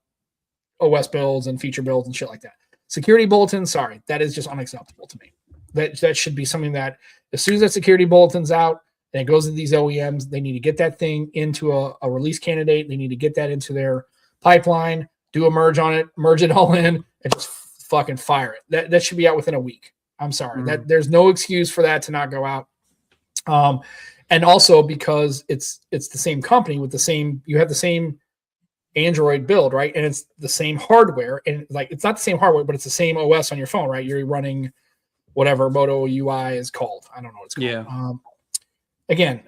OS builds and feature builds and shit like that. Security bulletins, sorry, that is just unacceptable to me. That should be something that as soon as that security bulletin's out, and it goes to these OEMs, they need to get that thing into a release candidate. They need to get that into their pipeline, do a merge on it, merge it all in, and just fucking fire it. That should be out within a week. I'm sorry. That there's no excuse for that to not go out. And also because it's the same company with you have the same Android build, right? And it's the same hardware, and like it's not the same hardware, but it's the same OS on your phone, right? You're running whatever Moto UI is called. I don't know what it's called. Yeah. Again,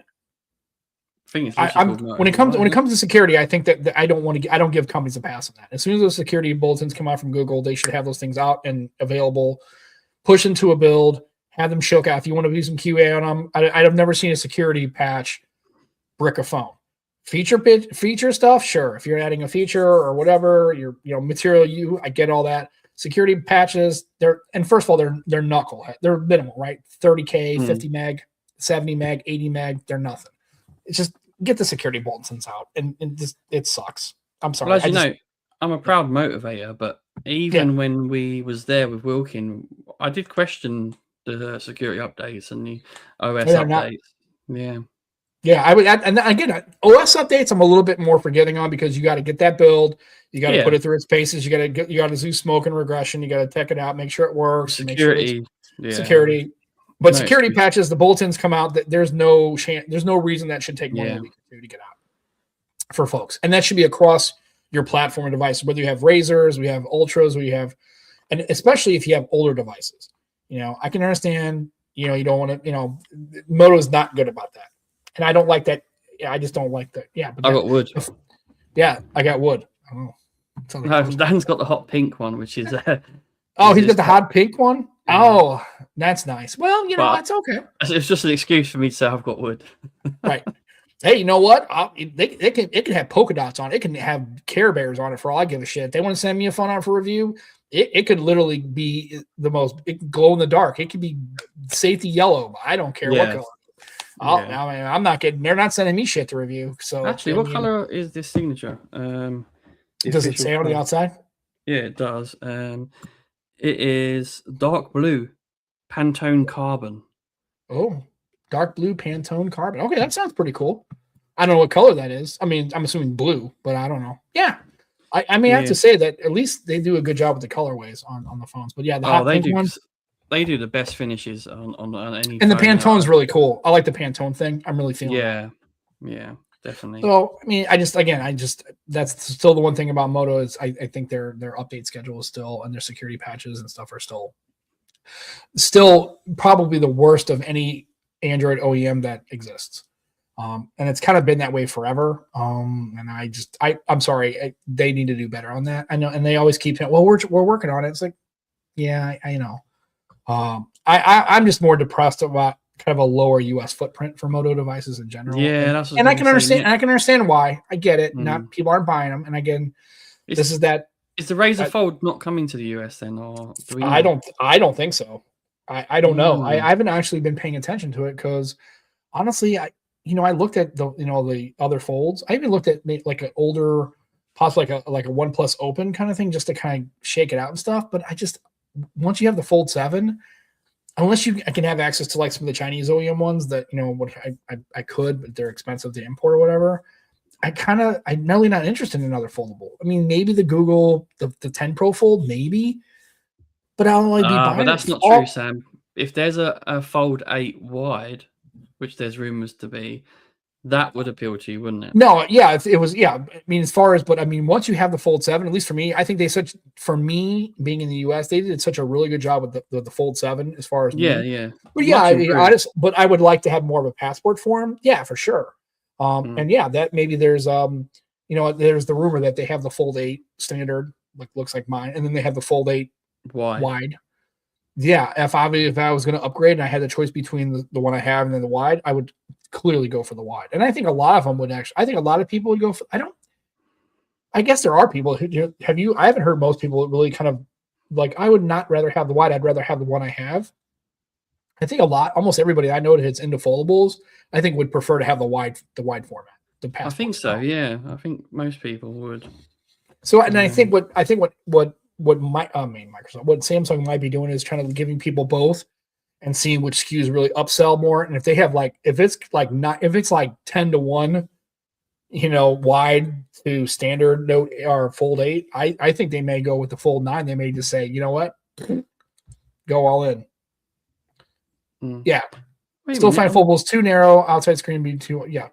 when it comes to security, I think that I don't give companies a pass on that. As soon as those security bulletins come out from Google, they should have those things out and available. Push into a build, have them shook out. If you want to do some QA on them, I've never seen a security patch brick a phone. Feature stuff, sure. If you're adding a feature or whatever, material, I get all that. Security patches, first of all, they're knucklehead. They're minimal, right? 30K, 50 meg, 70 meg, 80 meg, they're nothing. It's just get the security bulletins out, and it sucks. I'm sorry. Well, as I'm a proud motivator, but even when we was there with Wilkin, I did question the security updates and the OS updates. Yeah, I would. And again, OS updates, I'm a little bit more forgiving on because you got to get that build, you got to put it through its paces, you got to do smoke and regression, you got to check it out, make sure it works, security. But security patches, the bulletins come out. That there's no reason that should take more than a week or two to get out for folks, and that should be across your platform and devices. Whether you have Razors, we have Ultras, and especially if you have older devices. I can understand. You don't want to. Moto is not good about that, and I don't like that. Yeah, I just don't like that. Yeah, but I got wood. Yeah, I got wood. I don't know. Dan's got the hot pink one, which is. He's got the hot pink one. Oh, that's nice. Well, that's okay. It's just an excuse for me to say I've got wood. Right. Hey, you know what? It can have polka dots on it. It can have Care Bears on it for all I give a shit. If they want to send me a phone out for review, it could literally be it can glow in the dark. It could be safety yellow. I don't care what color. I'm not getting. They're not sending me shit to review. So actually, what color is this signature? Does it say on the outside? Yeah, it does. It is dark blue, Pantone carbon. Oh, dark blue Pantone carbon. Okay, that sounds pretty cool. I don't know what color that is. I mean, I'm assuming blue, but I don't know. Yeah. I may have to say that at least they do a good job with the colorways on the phones. But yeah, the hot pink one. They do the best finishes on any. And the Pantone's really cool. I like the Pantone thing. I'm really feeling that. Yeah, definitely. So I mean, that's still the one thing about Moto is I think their update schedule is still, and their security patches and stuff are still probably the worst of any Android OEM that exists. And it's kind of been that way forever. And I'm sorry, they need to do better on that. I know, and they always keep saying, "Well, we're working on it." It's like, yeah, I know. I'm just more depressed about kind of a lower US footprint for Moto devices in general. Yeah, and I can understand. And I can understand why. I get it. Not people aren't buying them. And again, is the Razer Fold not coming to the US then, or do we know? I don't think so. I don't know. I haven't actually been paying attention to it because honestly, I looked at the other folds. I even looked at like an older, possibly like a OnePlus Open kind of thing, just to kind of shake it out and stuff. But once you have the Fold 7, unless I can have access to like some of the Chinese OEM ones that I could, but they're expensive to import or whatever. I'm really not interested in another foldable. I mean, maybe the Google the 10 Pro Fold, maybe, but I'll only be buying. But that's not true, Sam. If there's a Fold 8 wide, which there's rumors to be, that would appeal to you, wouldn't it? No, yeah, it was. Yeah, I mean, once you have the Fold 7, at least for me, I think for me being in the US, they did such a really good job with the Fold 7 as far as yeah. But but I would like to have more of a passport form. Yeah, for sure. And yeah, that maybe there's there's the rumor that they have the Fold 8 standard, like looks like mine, and then they have the Fold 8 wide. Yeah, if I was going to upgrade and I had the choice between the one I have and then the wide, I would clearly go for the wide. And I think a lot of them would actually. I think a lot of people would go for. I guess there are people who I haven't heard most people really kind of like. I would not rather have the wide. I'd rather have the one I have. I think almost everybody I know that's into foldables, I think would prefer to have the wide format. I think so. Yeah, I think most people would. So, and I think what Microsoft, what Samsung might be doing is trying to giving people both and seeing which SKUs really upsell more. And if they have if it's like 10-1, wide to standard Note or Fold 8, I think they may go with the Fold 9. They may just say, you know what, go all in. Yeah. Still find foldables too narrow, outside screen be too, yeah.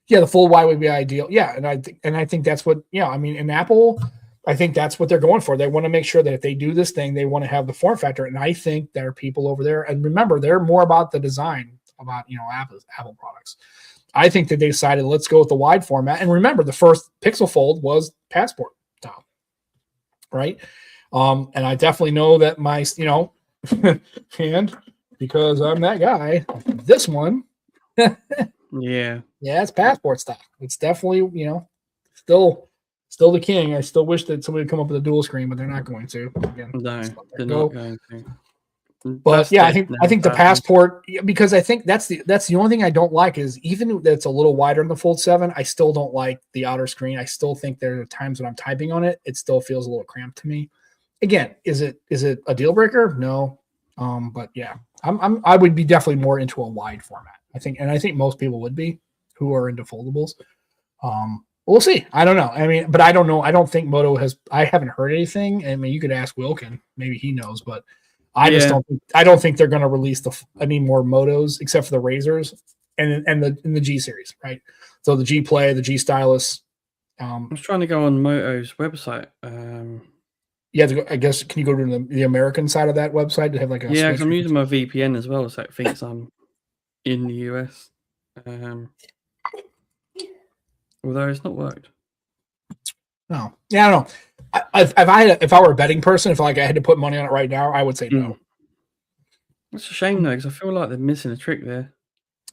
Yeah, the full wide would be ideal. Yeah, and I think that's what, in Apple, I think that's what they're going for. They want to make sure that if they do this thing, they want to have the form factor. And I think there are people over there, and remember, they're more about the design, about Apple products. I think that they decided let's go with the wide format. And remember, the first Pixel Fold was passport style, right? And I definitely know that my and because I'm that guy, this one, yeah, it's passport style. It's definitely still the king. I still wish that somebody would come up with a dual screen, but they're not going to. Again, no, they're not going to. But I think the passport, because I think that's the only thing I don't like is even that it's a little wider in the Fold 7, I still don't like the outer screen. I still think there are times when I'm typing on it, it still feels a little cramped to me. Again, is it a deal breaker? No. But yeah, I would be definitely more into a wide format. I think most people would be who are into foldables. We'll see. I don't know. I mean, but I don't know. I don't think Moto I haven't heard anything. I mean, you could ask Wilkin. Maybe he knows, but I don't think they're going to release any more Motos except for the Razors and the G series, right? So the G Play, the G Stylus. I was trying to go on Moto's website. I guess, can you go to the American side of that website to have like a because I'm using my VPN as well, so it thinks I'm in the US. Although it's not worked. No. Yeah, I don't know. If I were a betting person, if I had to put money on it right now, I would say no. It's a shame though, because I feel like they're missing a trick there.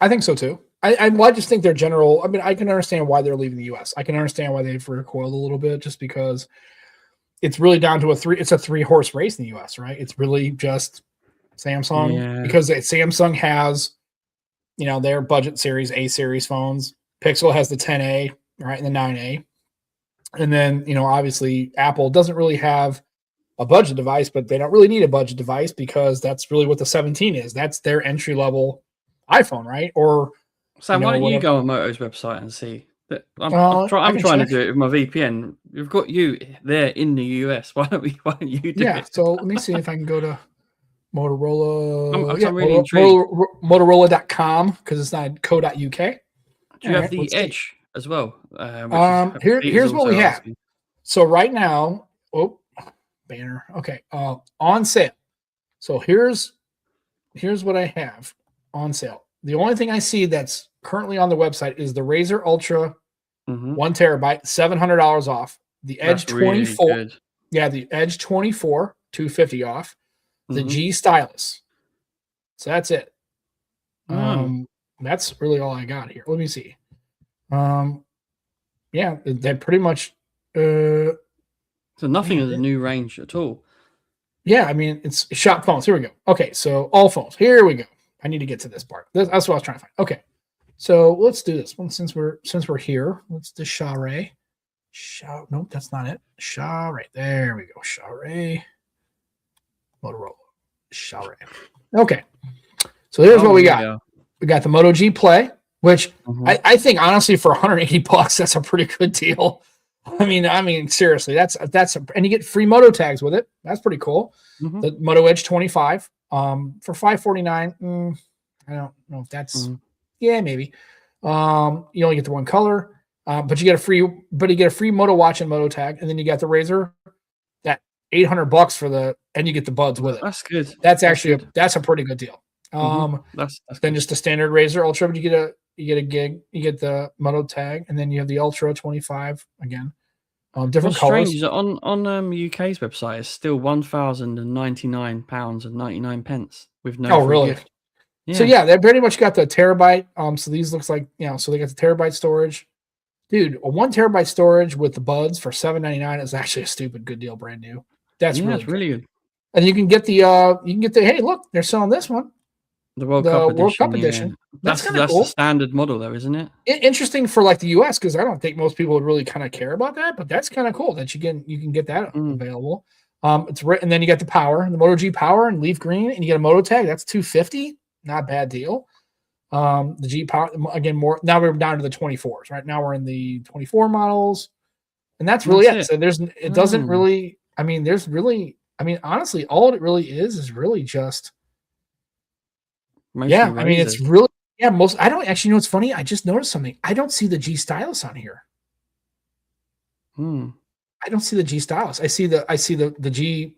I think so too. I just think their general. I mean, I can understand why they're leaving the US. I can understand why they've recoiled a little bit, just because it's really down to it's a 3-horse race in the US, right? It's really just Samsung because Samsung has, their budget series, A series phones. Pixel has the 10A, right, and the 9A. And then, obviously Apple doesn't really have a budget device, but they don't really need a budget device because that's really what the 17 is. That's their entry level iPhone, right? Or Sam, why don't you go on Moto's website and see? I'm trying to do it with my VPN. We've got you there in the US. Why don't you do it? Yeah. So let me see if I can go to Motorola. I'm really intrigued. Motorola.com because it's not co.uk. Do you have the Edge as well? Here's what we have. So right now, banner. Okay, on sale. So here's what I have on sale. The only thing I see that's currently on the website is the Razer Ultra 1 terabyte, $700 off. The Edge 24. Really, yeah, the Edge 24, $250 off. The G Stylus. So that's it. That's really all I got here. Let me see. Yeah, that pretty much. So nothing is a new range at all. Yeah, I mean it's shop phones. Here we go. Okay, so all phones. Here we go. I need to get to this part. That's what I was trying to find. Okay, so let's do this one since we're here. Let's do Share. Nope, that's not it. Share. There we go. Share. Motorola. Share. Okay, so here's what we got. Yeah. We got the Moto G Play, which I think honestly for $180, that's a pretty good deal. I mean, seriously, that's and you get free Moto tags with it. That's pretty cool. The Moto Edge 25, for $549. I don't know if that's yeah, maybe. You only get the one color, but you get a free Moto Watch and Moto tag, and then you got the Razer, that $800 and you get the buds with it. That's good. That's actually that's a pretty good deal. That's then just the standard Razer Ultra, but you get a gig, you get the Moto tag, and then you have the Ultra 25 again. Different colors. Strange is that on UK's website it's still £1,099.99 with no free gift. Yeah. So yeah, they pretty much got the terabyte. So these looks like so they got the terabyte storage. Dude, a 1 terabyte storage with the buds for $799 is actually a stupid good deal, brand new. That's really good. And you can get the hey, look, they're selling this one. The World Cup edition. That's cool. The standard model, though, isn't it? Interesting for like the US because I don't think most people would really kind of care about that, but that's kind of cool that you can get that available. It's written, and then you got the power, the Moto G Power and Leaf Green, and you get a Moto tag. That's $250. Not a bad deal. The G Power again more. Now we're down to the 24s. Right now we're in the 24 models, and that's really it. So doesn't really. I mean, honestly, all it really is really just. Mostly Razors. I mean, it's really most. I don't actually know. It's funny. I just noticed something. I don't see the G Stylus on here. I don't see the G Stylus. I see the G.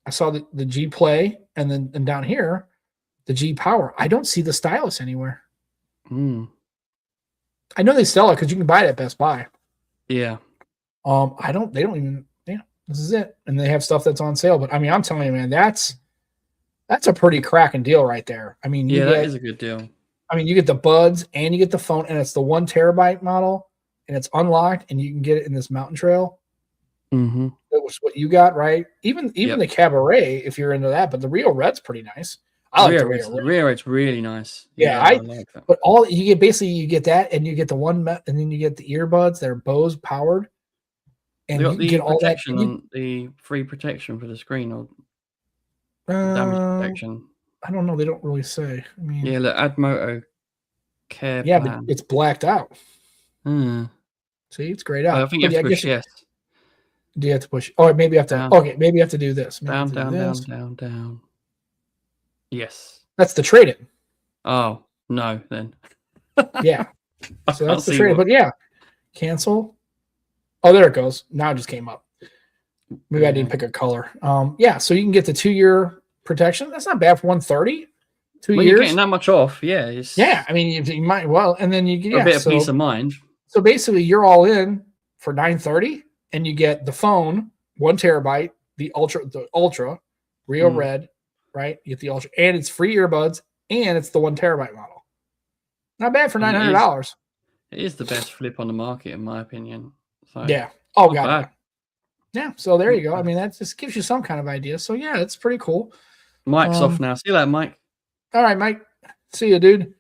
I saw the G Play, and then down here, the G Power. I don't see the Stylus anywhere. I know they sell it because you can buy it at Best Buy. Yeah. They don't even. Yeah, this is it, and they have stuff that's on sale. But I mean, I'm telling you, man, that's a pretty cracking deal right there. I mean, that is a good deal. I mean, you get the buds and you get the phone, and it's the 1 terabyte model, and it's unlocked, and you can get it in this Mountain Trail. That was what you got, right? Even the Cabaret, if you're into that, but the Rio Red's pretty nice. I like the Rio Red. The Rio Red's really nice. Yeah, I like that. But all you get you get that, and you get the one, and then you get the earbuds. They're Bose powered, and you get all that. The free protection for the screen or. Damage protection. I don't know. They don't really say. I mean, yeah, look, add Moto Care. Yeah, plan. But it's blacked out. See, it's grayed out. I think you have to push yes. Do you have to push? Oh, maybe you have to. Okay, maybe you have to do this. Down. Yes. That's the trade-in. Oh no, then. Yeah. So that's the trade-in. But yeah, cancel. Oh, there it goes. Now it just came up. Maybe I didn't pick a color. Yeah, so you can get the 2-year protection. That's not bad for $130. 2 years. You're getting that much off. Yeah. Yeah, I mean, you might and then you get a bit of peace of mind. So basically, you're all in for $930, and you get the phone, 1 terabyte, the Ultra, Rio Red, right? You get the Ultra, and it's free earbuds, and it's the 1 terabyte model. Not bad for $900. It is the best flip on the market, in my opinion. So, yeah. Oh, God. Yeah, so there you go. I mean, that just gives you some kind of idea. So, yeah, it's pretty cool. Mike's off now. See you later, Mike. All right, Mike. See you, dude.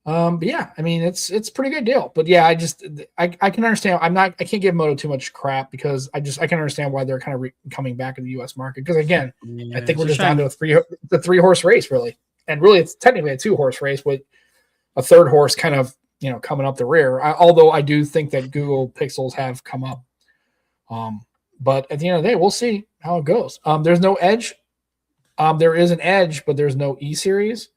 But yeah, I mean, it's a pretty good deal. But yeah, I can understand. I can't give Moto too much crap because I can understand why they're kind of coming back in the U.S. market. Because again, I think we're just down to the 3-horse race, really. And really, it's technically a 2-horse race with a third horse kind of, coming up the rear. Although I do think that Google Pixels have come up. But at the end of the day, we'll see how it goes. There's no Edge. There is an Edge, but there's no E series.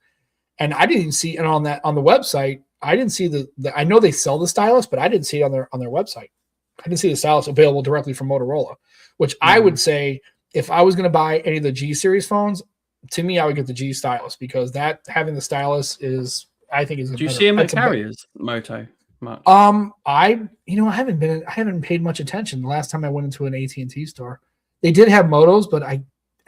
And I didn't see, and on the website, I didn't see the I know they sell the stylus, but I didn't see it on their website. I didn't see the stylus available directly from Motorola, which I would say if I was going to buy any of the G series phones, to me, I would get the G stylus because that having the stylus is, I think, is. Do you see them at carriers, Moto? Much? I haven't paid much attention. The last time I went into an AT&T store, they did have Motos, but I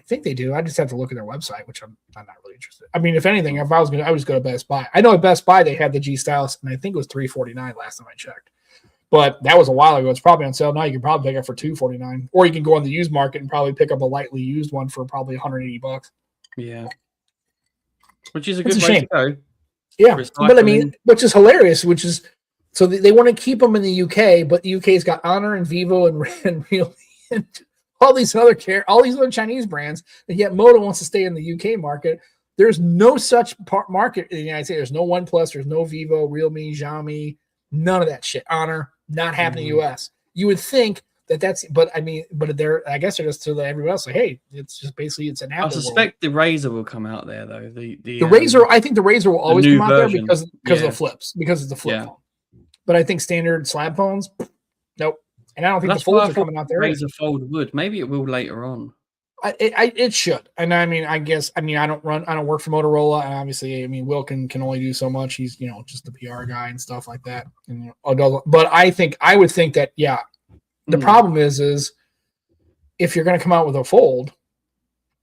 think they do. I just have to look at their website, which I'm not really interested. I mean, if anything, if I was I would just go to Best Buy. I know at Best Buy they had the G stylus, and I think it was $349 last time I checked. But that was a while ago. It's probably on sale now. You can probably pick it for $249, or you can go on the used market and probably pick up a lightly used one for probably $180. Yeah, which is a good way to go. Yeah, but I mean, which is hilarious. Which is so they want to keep them in the UK, but the UK's got Honor and Vivo and Realme and all these other Chinese brands, and yet Moto wants to stay in the UK market. There's no such market in the United States. There's no OnePlus, there's no Vivo, Realme, Xiaomi, none of that shit. Honor, not happening in the US. You would think that's, but I mean, but I guess they're just to everybody else like, hey, it's just basically it's an Apple. I suspect the Razor will come out there though. The Razor, I think the Razor will always come out there because of the flips, because it's the flip phone. But I think standard slab phones, nope. And I don't think the folds are coming out there. Razor Fold would. Maybe it will later on. It should. And I mean, I don't work for Motorola. And obviously, I mean, Will can only do so much. He's, just the PR guy and stuff like that. And, but I would think that, yeah, the problem is if you're going to come out with a fold,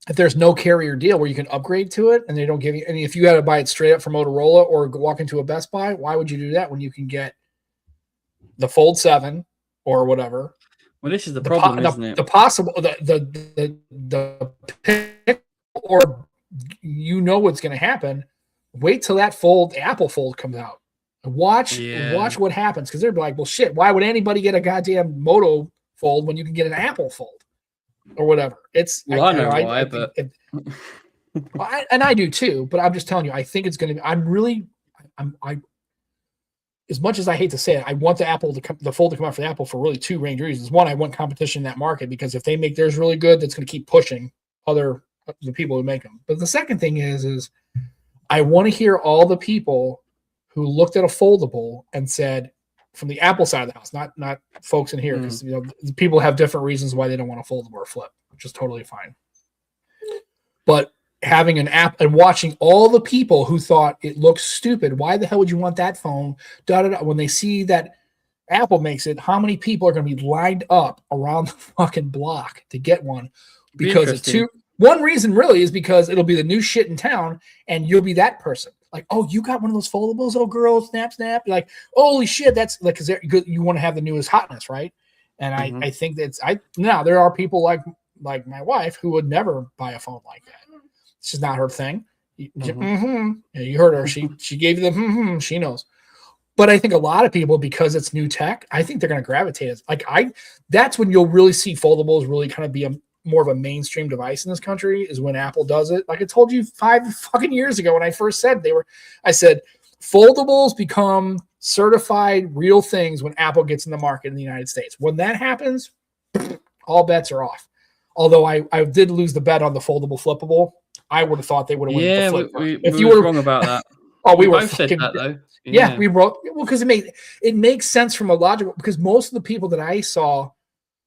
if there's no carrier deal where you can upgrade to it and they don't give you, and if you got to buy it straight up from Motorola or walk into a Best Buy, why would you do that when you can get the Fold 7 or whatever? Well, this is the problem, isn't it? The possible, the pick, or what's going to happen. Wait till that fold, Apple Fold comes out. Watch what happens, because they're like, well, shit, why would anybody get a goddamn Moto Fold when you can get an Apple Fold or whatever? It's well, I know why, but I do too. But I'm just telling you, I think it's going to be. I as much as I hate to say it, I want the Fold to come out for the Apple for really two range reasons. One, I want competition in that market, because if they make theirs really good, that's going to keep pushing the people who make them. But the second thing is I want to hear all the people who looked at a foldable and said, from the Apple side of the house, not folks in here, because people have different reasons why they don't want a foldable or flip, which is totally fine. But having an app and watching all the people who thought it looks stupid, why the hell would you want that phone? When they see that Apple makes it, how many people are going to be lined up around the fucking block to get one? Because one reason really is because it'll be the new shit in town, and you'll be that person. Like, oh, you got one of those foldables, oh girl, snap. You're like, holy shit, that's like, because you want to have the newest hotness, right? And I think now there are people like my wife who would never buy a phone like that. It's just not her thing. You heard her. She gave you the she knows. But I think a lot of people, because it's new tech, I think they're going to gravitate. That's when you'll really see foldables really kind of be more of a mainstream device in this country, is when Apple does it. Like I told you 5 fucking years ago when I first said I said foldables become certified real things when Apple gets in the market in the United States. When that happens, all bets are off. Although I did lose the bet on the foldable flippable. I would have thought they would have won the flip. If you were wrong about that. We were both said that though. Yeah, we wrote because it makes sense from a logical, because most of the people that I saw,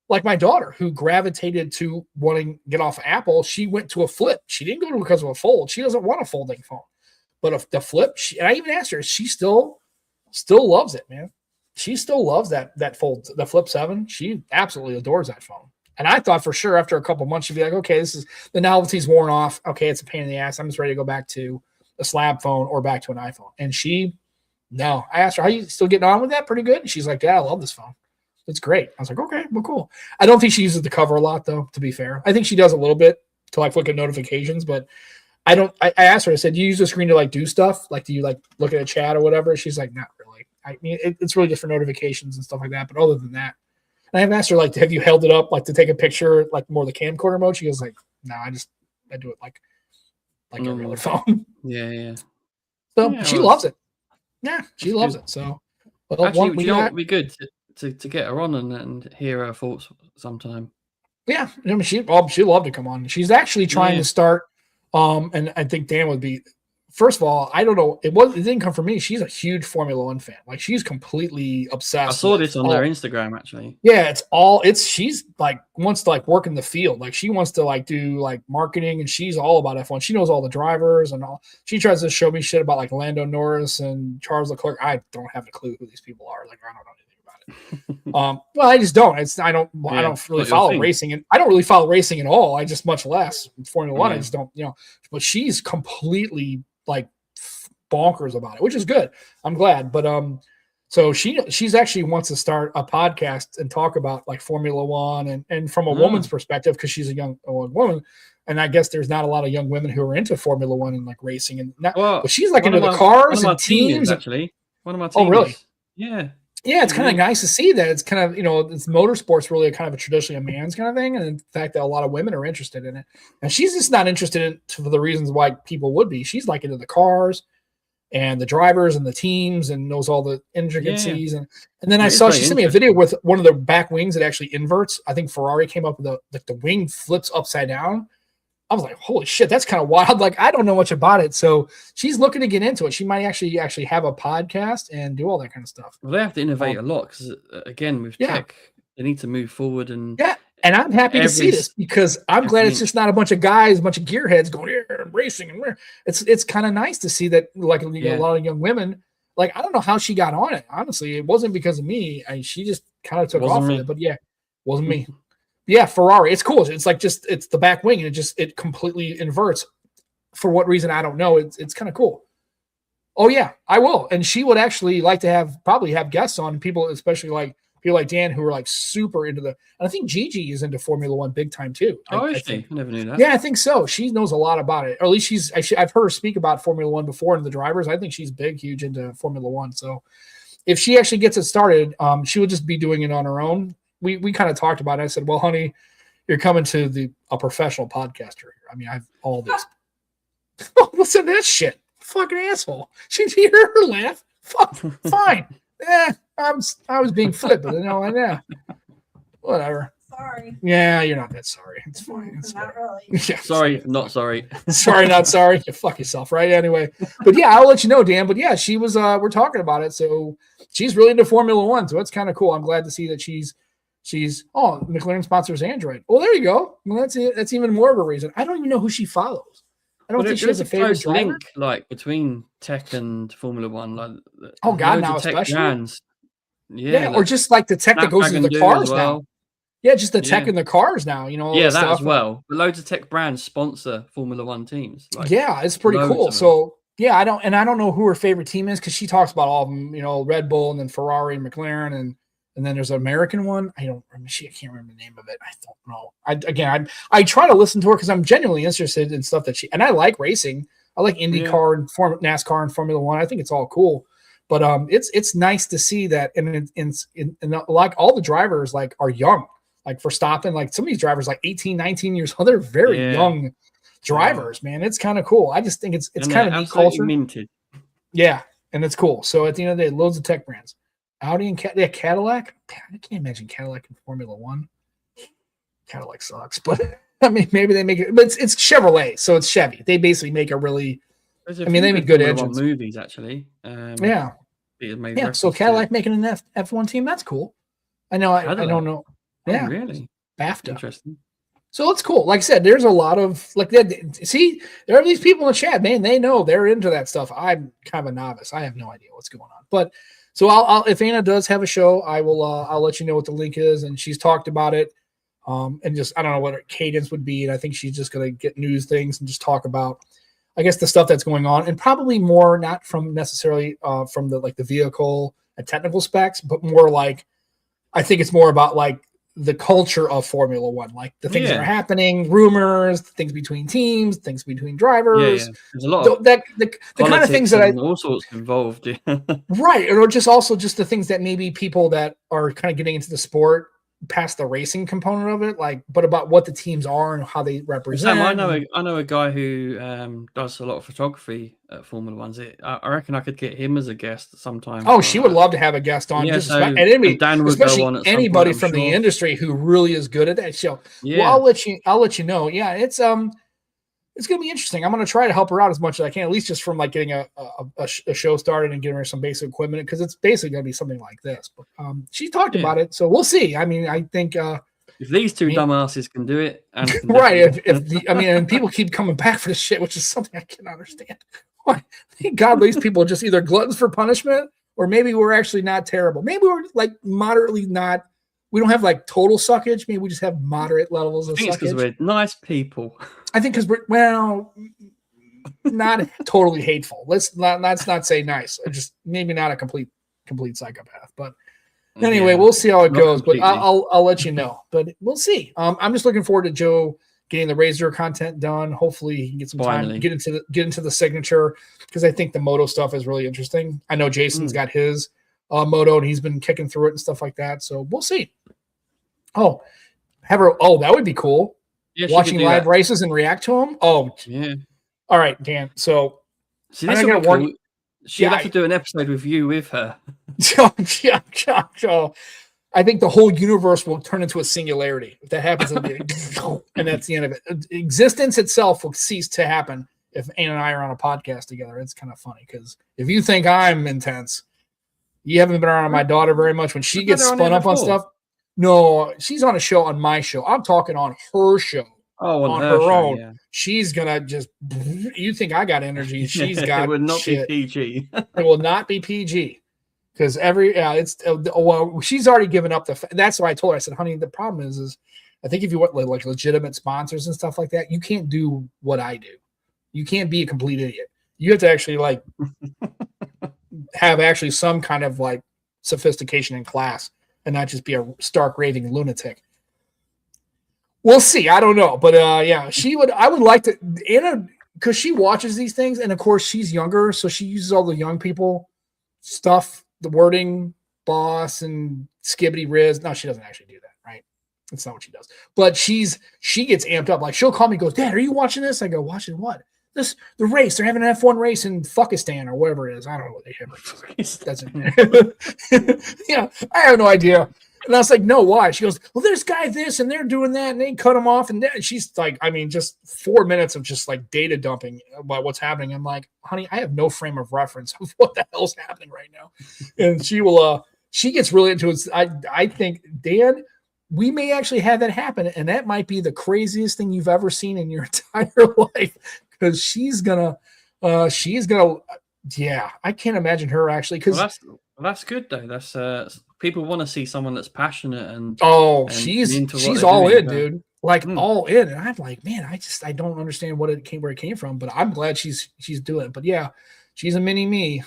like my daughter, who gravitated to wanting to get off of Apple, she went to a flip. She didn't go to because of a fold. She doesn't want a folding phone. But the flip, and I even asked her, she still loves it, man. She still loves that fold, the Flip 7. She absolutely adores that phone. And I thought for sure after a couple months, she'd be like, okay, this is the novelty's worn off. Okay, it's a pain in the ass. I'm just ready to go back to a slab phone or back to an iPhone. And no. I asked her, how you still getting on with that? Pretty good. And she's like, yeah, I love this phone. It's great. I was like, okay, well, cool. I don't think she uses the cover a lot, though, to be fair. I think she does a little bit to like look at notifications, but I don't. I asked her, I said, do you use the screen to like do stuff? Like, do you like look at a chat or whatever? She's like, not really. I mean, it's really just for notifications and stuff like that. But other than that, and I've asked her, like, have you held it up, like, to take a picture, like, more the camcorder mode? She goes, like, no, I do it like every other phone. Yeah. So she loves it. Yeah, she That's loves good. it. So, well, Actually, we you know what got. would be good to get her on and hear her thoughts sometime. Yeah, I mean, she loved to come on. She's actually trying Yeah. to start. And I think Dan would be. First of all, I don't know. It didn't come from me. She's a huge Formula One fan. Like she's completely I obsessed saw with this on their Instagram actually. Yeah, she's like wants to like work in the field. Like she wants to like do like marketing and she's all about F1. She knows all the drivers and all. She tries to show me shit about like Lando Norris and Charles Leclerc. I don't have a clue who these people are. Like I don't know anything about it. Well, I just don't. I don't really follow racing and I don't really follow racing at all. I just much less Formula One. I just don't, but she's completely like bonkers about it, which is good. I'm glad. But so she's actually wants to start a podcast and talk about like Formula One and from a woman's perspective because she's a young woman, and I guess there's not a lot of young women who are into Formula One and like racing and not. But she's like into the cars and teams. Actually, one of my teams. Oh, really? Yeah. Yeah, it's kind of nice to see that. It's kind of it's motorsports really kind of a traditionally a man's kind of thing, and the fact that a lot of women are interested in it. And she's just not interested in it for the reasons why people would be. She's like into the cars and the drivers and the teams and knows all the intricacies. And then I saw she sent me a video with one of the back wings that actually inverts. I think Ferrari came up with the wing flips upside down. I was like, holy shit, that's kind of wild. Like, I don't know much about it. So she's looking to get into it. She might actually have a podcast and do all that kind of stuff. Well, they have to innovate a lot because, again, with tech, they need to move forward. And and I'm happy to see this because I'm glad it's just not a bunch of guys, a bunch of gearheads going here and racing. And it's kind of nice to see that, like, a lot of young women. Like, I don't know how she got on it. Honestly, it wasn't because of me. She just kind of took off with it. But yeah, it wasn't me. Yeah, Ferrari. It's cool. It's like it's the back wing and it completely inverts. For what reason, I don't know. It's kind of cool. Oh yeah, I will. And she would actually like to probably have guests on people, especially like people like Dan who are like super into and I think Gigi is into Formula One big time too. Oh, is she? I never knew that. Yeah, I think so. She knows a lot about it. Or at least I've heard her speak about Formula One before and the drivers. I think she's huge into Formula One. So if she actually gets it started, she would just be doing it on her own. We kind of talked about it. I said, well, honey, you're coming to a professional podcaster here. I mean, I have all this. Listen to that shit. Fucking asshole. She hear her laugh. Fuck, fine. I was being flippant. I know. Whatever. Sorry. Yeah, you're not that sorry. It's fine. It's not really. Yeah. Sorry, not sorry. Sorry, not sorry. You fuck yourself, right? Anyway. But yeah, I'll let you know, Dan. But yeah, she was we're talking about it. So she's really into Formula One. So it's kind of cool. I'm glad to see that she's McLaren sponsors Android. Well, there you go. Well, that's even more of a reason. I don't even know who she follows. I don't think she has a favorite driver. Link like between tech and Formula One. Like, oh God, now especially. Brands. Yeah, like, or just like the tech that goes into the cars now. Yeah, just the tech in the cars now. Yeah, that as well. But loads of tech brands sponsor Formula One teams. Like, yeah, it's pretty cool. So yeah, I don't know who her favorite team is because she talks about all of them. Red Bull and then Ferrari and McLaren and then there's an American one. I can't remember the name of it. I don't know. I try to listen to her because I'm genuinely interested in stuff that and I like racing. I like IndyCar and NASCAR and Formula One. I think it's all cool. But it's nice to see that, and like all the drivers like are young. Like Verstappen, like some of these drivers like 18, 19 years old. They're very young drivers, man. It's kind of cool. I just think it's kind of neat culture. Minted. Yeah, and it's cool. So at the end of the day, loads of tech brands. Audi and Cadillac. I can't imagine Cadillac in Formula One. Cadillac sucks, but I mean, maybe they make it. But it's Chevrolet, so it's Chevy. They basically make a really. They make good engines. Movies actually. Yeah. So Cadillac making an F1 team. That's cool. I know. I don't know. Yeah. Oh, really? BAFTA. Interesting. So it's cool. Like I said, there's a lot of like that. See, there are these people in the chat, man. They know they're into that stuff. I'm kind of a novice. I have no idea what's going on. But so I'll if Anna does have a show, I will. I'll let you know what the link is. And she's talked about it. And just I don't know what her cadence would be. And I think she's just gonna get news things and just talk about, I guess, the stuff that's going on, and probably more not from necessarily from the vehicle and technical specs, but more like I think it's more about like the culture of Formula One, like the things that are happening, rumors, things between teams, things between drivers. Yeah. There's a lot of the kind of things that all sorts involved. Right, or just also just the things that maybe people that are kind of getting into the sport past the racing component of it, like, but about what the teams are and how they represent. Sam, I know a guy who does a lot of photography at Formula One's. I reckon I could get him as a guest sometime. Oh, she would love to have a guest on. Yeah, and Dan would especially go on at anybody some point, from the industry who really is good at that. So, yeah. well, I'll let you know. Yeah, it's going to be interesting. I'm going to try to help her out as much as I can, at least just from like getting a show started and getting her some basic equipment, because it's basically going to be something like this. But she talked about it, so we'll see. I mean, I think if these two dumbasses can do it, right? And people keep coming back for this shit, which is something I can't understand. Why? Thank God these people are just either gluttons for punishment, or maybe we're actually not terrible. Maybe we're like moderately not. We don't have like total suckage. Maybe we just have moderate levels of suckage. Because we're nice people. I think because we're not totally hateful. Let's not say nice. Just maybe not a complete psychopath. But anyway, we'll see how it goes. Completely. But I'll let you know. But we'll see. I'm just looking forward to Joe getting the Razor content done. Hopefully he can get some time, get into the signature, because I think the moto stuff is really interesting. I know Jason's got his moto and he's been kicking through it and stuff like that. So we'll see. Oh, that would be cool. Yeah, watching live races and react to them. Oh, yeah. All right, Dan. So, see, this will be cool. She'll have to do an episode with you with her. Yeah. I think the whole universe will turn into a singularity. If that happens, and that's the end of it. Existence itself will cease to happen if Ann and I are on a podcast together. It's kind of funny because if you think I'm intense, you haven't been around my daughter very much. When she gets spun up on stuff. No, she's on a show on my show. I'm talking on her show. Oh, on her own. Yeah. She's gonna just. You think I got energy? She's got. It would not shit. be PG. It will not be PG, because she's already given up that's why I told her. I said, honey, the problem is I think if you want like legitimate sponsors and stuff like that, you can't do what I do. You can't be a complete idiot. You have to actually like have actually some kind of like sophistication in class, and not just be a stark raving lunatic. We'll see. I don't know. But yeah, I would like to, Anna, because she watches these things, and of course she's younger, so she uses all the young people stuff, the wording, boss and skibbity riz. No, she doesn't actually do that, right? That's not what she does. But she gets amped up. Like she'll call me, goes, Dad, are you watching this? I go, watching what? The race. They're having an F1 race in Fuckistan or whatever it is. I don't know what they have. That's it. Yeah, I have no idea. And I was like, no, why? She goes, well, there's guy this and they're doing that and they cut him off. And she's like, I mean, just 4 minutes of just like data dumping about what's happening. I'm like, honey, I have no frame of reference of what the hell's happening right now. And she gets really into it. I think, Dan, we may actually have that happen. And that might be the craziest thing you've ever seen in your entire life, because she's gonna, yeah, I can't imagine her actually. Because that's good though. That's people want to see someone that's passionate and she's all in, dude. Like all in. And I'm like, man, I don't understand where it came from, but I'm glad she's doing it. But yeah, she's a mini me.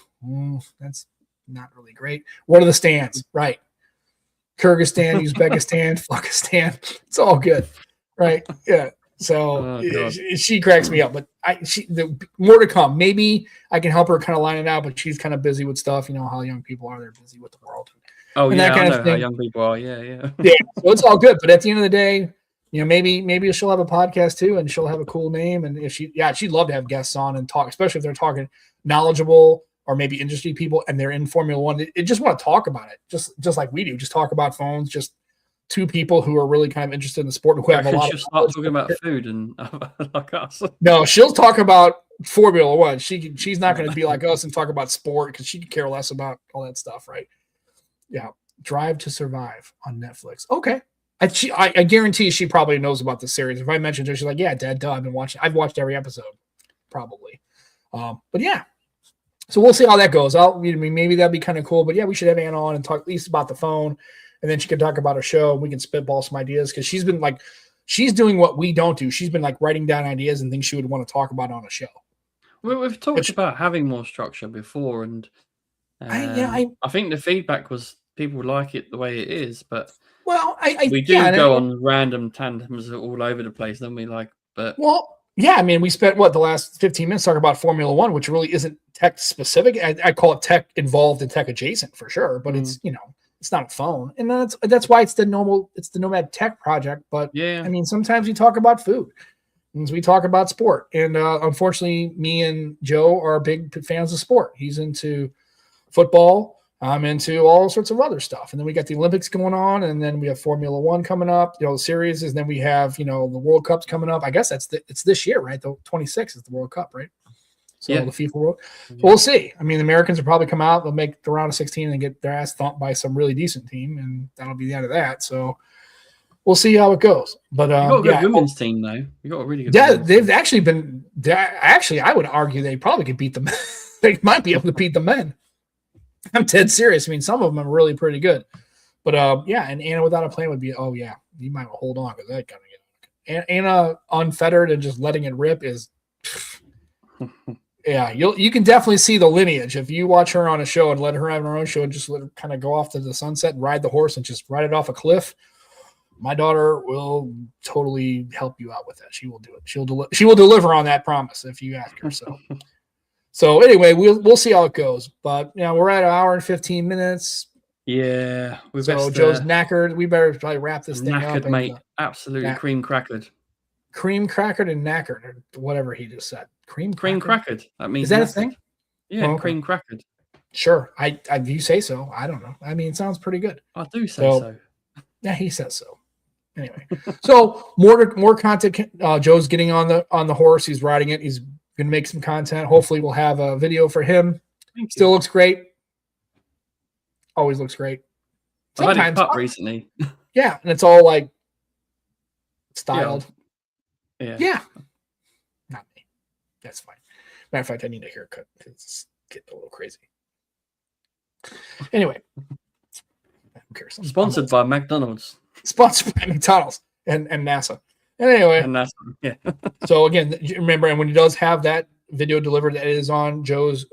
That's not really great. What are the stands? Right. Kyrgyzstan, Uzbekistan, Fuckistan. It's all good. Right. Yeah. So she cracks me up, but more to come. Maybe I can help her kind of line it out, but she's kind of busy with stuff. You know how young people are; they're busy with the world. Oh, and yeah, that kind of thing. How young people are. Yeah. Yeah. So it's all good, but at the end of the day, you know, maybe she'll have a podcast too, and she'll have a cool name. And if she'd love to have guests on and talk, especially if they're talking knowledgeable or maybe industry people and they're in Formula One. They just want to talk about it, just like we do. Just talk about phones. Just two people who are really kind of interested in the sport and who have a lot of start talking about food and like us. No, she'll talk about Formula One. She's not going to be like us and talk about sport, because she could care less about all that stuff, right? Yeah. Drive to Survive on Netflix. Okay. I guarantee she probably knows about the series. If I mentioned her, she's like, yeah, Dad, duh, I've watched every episode, probably. But yeah. So we'll see how that goes. Maybe that'd be kind of cool. But yeah, we should have Anna on and talk at least about the phone. And then she can talk about her show, and we can spitball some ideas, because she's doing what we don't do. She's been like writing down ideas and things she would want to talk about on a show. We've talked about having more structure before, and I think the feedback was people like it the way it is, but we do go on random tandems all over the place, don't we? I mean, we spent the last 15 minutes talking about Formula One, which really isn't tech specific. I call it tech involved and tech adjacent for sure, but it's, It's not a phone, and that's why it's the Nomad Tech project. But Yeah. I mean, sometimes we talk about food, and we talk about sport, and unfortunately, me and Joe are big fans of sport. He's into football. I'm into all sorts of other stuff, and then we got the Olympics going on, and then we have Formula One coming up. The series, and then we have the World Cup's coming up. I guess it's this year, right? The 26th is the World Cup, right? So the FIFA World. So we'll see. I mean, the Americans will probably come out. They'll make the round of 16 and get their ass thumped by some really decent team, and that'll be the end of that. So we'll see how it goes. But you got a good women's team, though. You got a really good. Yeah, they've actually been. Actually, I would argue they probably could beat them. They might be able to beat the men. I'm dead serious. I mean, some of them are really pretty good. But and Anna without a plan would be. Oh yeah, you might hold on because that kind of get. Anna unfettered and just letting it rip is. Yeah, you can definitely see the lineage if you watch her on a show and let her have her own show and just let her kind of go off to the sunset and ride the horse and just ride it off a cliff. My daughter will totally help you out with that. She will do it. She will deliver on that promise if you ask her. So anyway, we'll see how it goes. But we're at an hour and 15 minutes. Yeah, Joe's knackered. We better probably wrap this thing up. Mate, absolutely cream crackered and knackered, or whatever he just said. Cream crackered. That means is that a thing? Yeah, cream crackered. Sure, I you say so. I don't know. I mean, it sounds pretty good. I do say so. Yeah, he says so. Anyway, so more content. Joe's getting on the horse. He's riding it. He's gonna make some content. Hopefully, we'll have a video for him. Still looks great. Always looks great. Sometimes I had it cut recently. Yeah, and it's all like styled. Yeah. Not me. That's fine. Matter of fact, I need a haircut because it's getting a little crazy. Anyway, who cares? Sponsored by McDonald's. Sponsored by McDonald's and NASA. Anyway, and NASA. Yeah. So again, remember, and when he does have that video delivered, that is on Joe's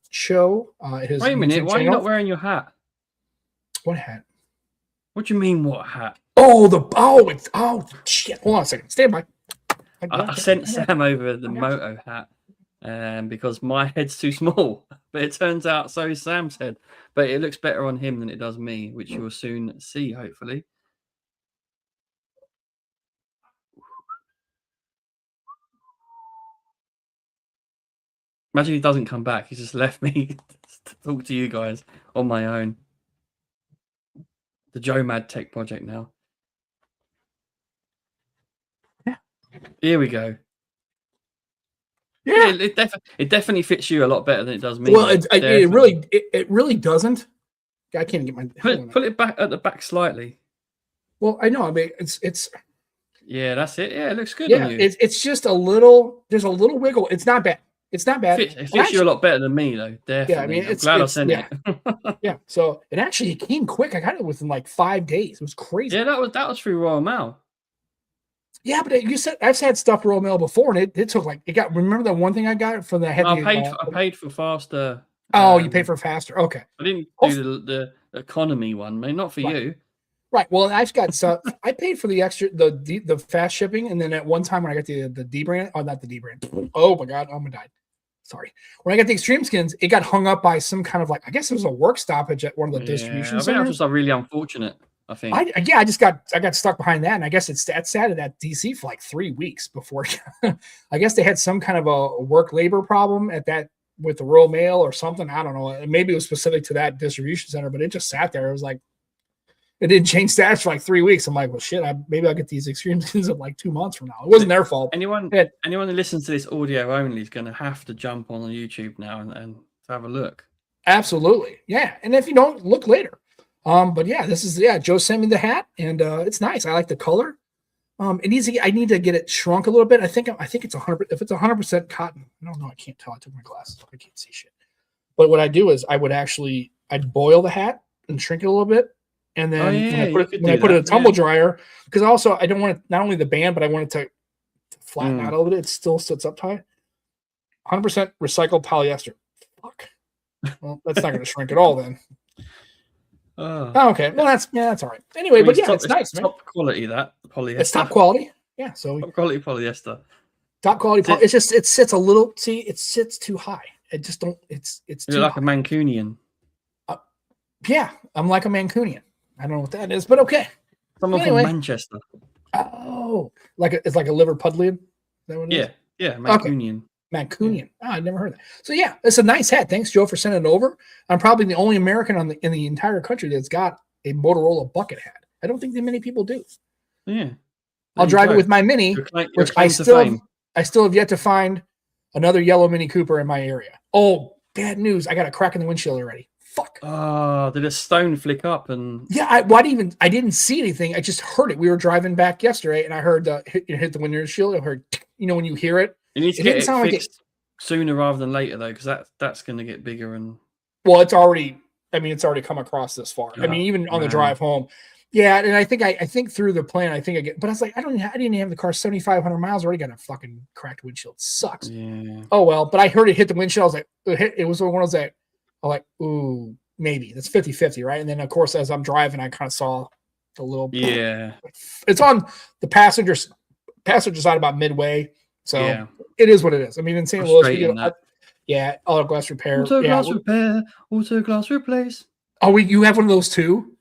show. His Wait a minute, why are you not wearing your hat? What hat? What do you mean, what hat? Shit! Hold on a second. Stand by. I sent Sam over the moto hat because my head's too small, but it turns out so is Sam's head. But it looks better on him than it does me, which you will soon see, hopefully. Imagine he doesn't come back. He's just left me to talk to you guys on my own. The Nomad Tech project now. Yeah. Here we go. Yeah, it definitely fits you a lot better than it does me. Well, it really doesn't. I can't get my put it back at the back slightly. Well, I know. I mean, it's. Yeah, that's it. Yeah, it looks good. Yeah, on you. It's just a little. There's a little wiggle. It's not bad. It's not bad. It fits you a lot better than me, though. Definitely. Yeah, I mean, I'm glad I sent it. Yeah. So it came quick. I got it within like 5 days. It was crazy. Yeah, that was through Royal Mail. Yeah, but you said I've had stuff Royal Mail before, and it took like it got. Remember the one thing I got from the heavy. I paid for faster. Oh, you paid for faster. Okay. I didn't do the economy one, mate. Not for you. Right. Well, I've got so I paid for the extra the fast shipping, and then at one time when I got the D brand, not the D brand. Oh my God, I'm gonna die. Sorry. When I got the Extreme Skins, it got hung up by some kind of I guess it was a work stoppage at one of the distribution centers. I think that was really unfortunate. I think. I got stuck behind that, and I guess it sat at DC for like 3 weeks before. I guess they had some kind of a work labor problem at that with the Royal Mail or something. I don't know. Maybe it was specific to that distribution center, but it just sat there. It was like it didn't change status for like 3 weeks. I'm like, well, shit. Maybe I'll get these Extreme Skins in like 2 months from now. It wasn't their fault. Anyone who listens to this audio only is going to have to jump on YouTube now and have a look. Absolutely, yeah. And if you don't, look later. But yeah, Joe sent me the hat, and it's nice. I like the color. I need to get it shrunk a little bit. I think it's 100. If it's 100% cotton, I don't know. I can't tell. I took my glasses. I can't see shit. But what I do is I'd boil the hat and shrink it a little bit, and then when I put it in a tumble dryer, because also I don't want it, not only the band, but I want it to flatten out a little bit. It still sits up tight. 100% recycled polyester. Fuck. Well, that's not going to shrink at all then. Okay. Well, that's all right. Anyway, but yeah, it's nice, man. Top quality, that polyester. It's top quality. Yeah. So top quality polyester. Top quality. It's just it sits a little. See, it sits too high. It just don't. It's too like high. A Mancunian. Yeah, I'm like a Mancunian. I don't know what that is, but okay. Someone from Manchester. Oh, it's like a Liverpudlian? Is that what it is? Yeah, Mancunian. Okay. Mancunian. Yeah. Oh, I never heard that. So yeah, it's a nice hat. Thanks, Joe, for sending it over. I'm probably the only American in the entire country that's got a Motorola bucket hat. I don't think that many people do. Yeah. I'll drive it with my Mini, which I still have yet to find another yellow Mini Cooper in my area. Oh, bad news. I got a crack in the windshield already. Fuck. Did a stone flick up? And yeah, I didn't see anything. I just heard it. We were driving back yesterday, and I heard hit the windshield. I heard, when you hear it. You need to get it fixed sooner rather than later, though, because that's going to get bigger. And well, it's already come across this far. I mean, even on the drive home. Yeah, and I think through the plan, but I was like, I didn't even have the car 7,500 miles. Already got a fucking cracked windshield. It sucks. Yeah. Oh well, but I heard it hit the windshield. I was like, it was one of those that I'm like, ooh, maybe that's 50-50, right? And then of course, as I'm driving, I kind of saw the little. Yeah. It's on the passenger side about midway, so it is what it is. I mean, in St. Louis, we get auto glass repair, auto glass replace. Oh, you have one of those too.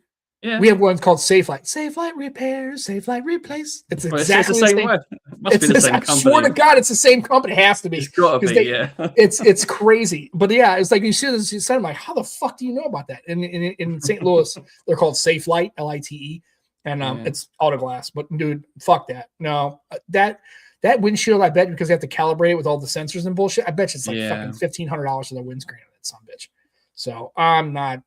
Yeah. We have one called Safe Light. Safe Light Repair, Safe Light Replace. It's exactly the same word. It must be the same company. I swear to God, it's the same company. It has to be. It's got to be, yeah. It's crazy. But yeah, it's like you see this, you said, I'm like, how the fuck do you know about that? And in St. Louis, they're called Safe Light, LITE. And it's auto glass. But dude, fuck that. No, that windshield, I bet, because they have to calibrate it with all the sensors and bullshit, I bet you it's like fucking $1,500 for the windscreen of that son of a bitch. So I'm not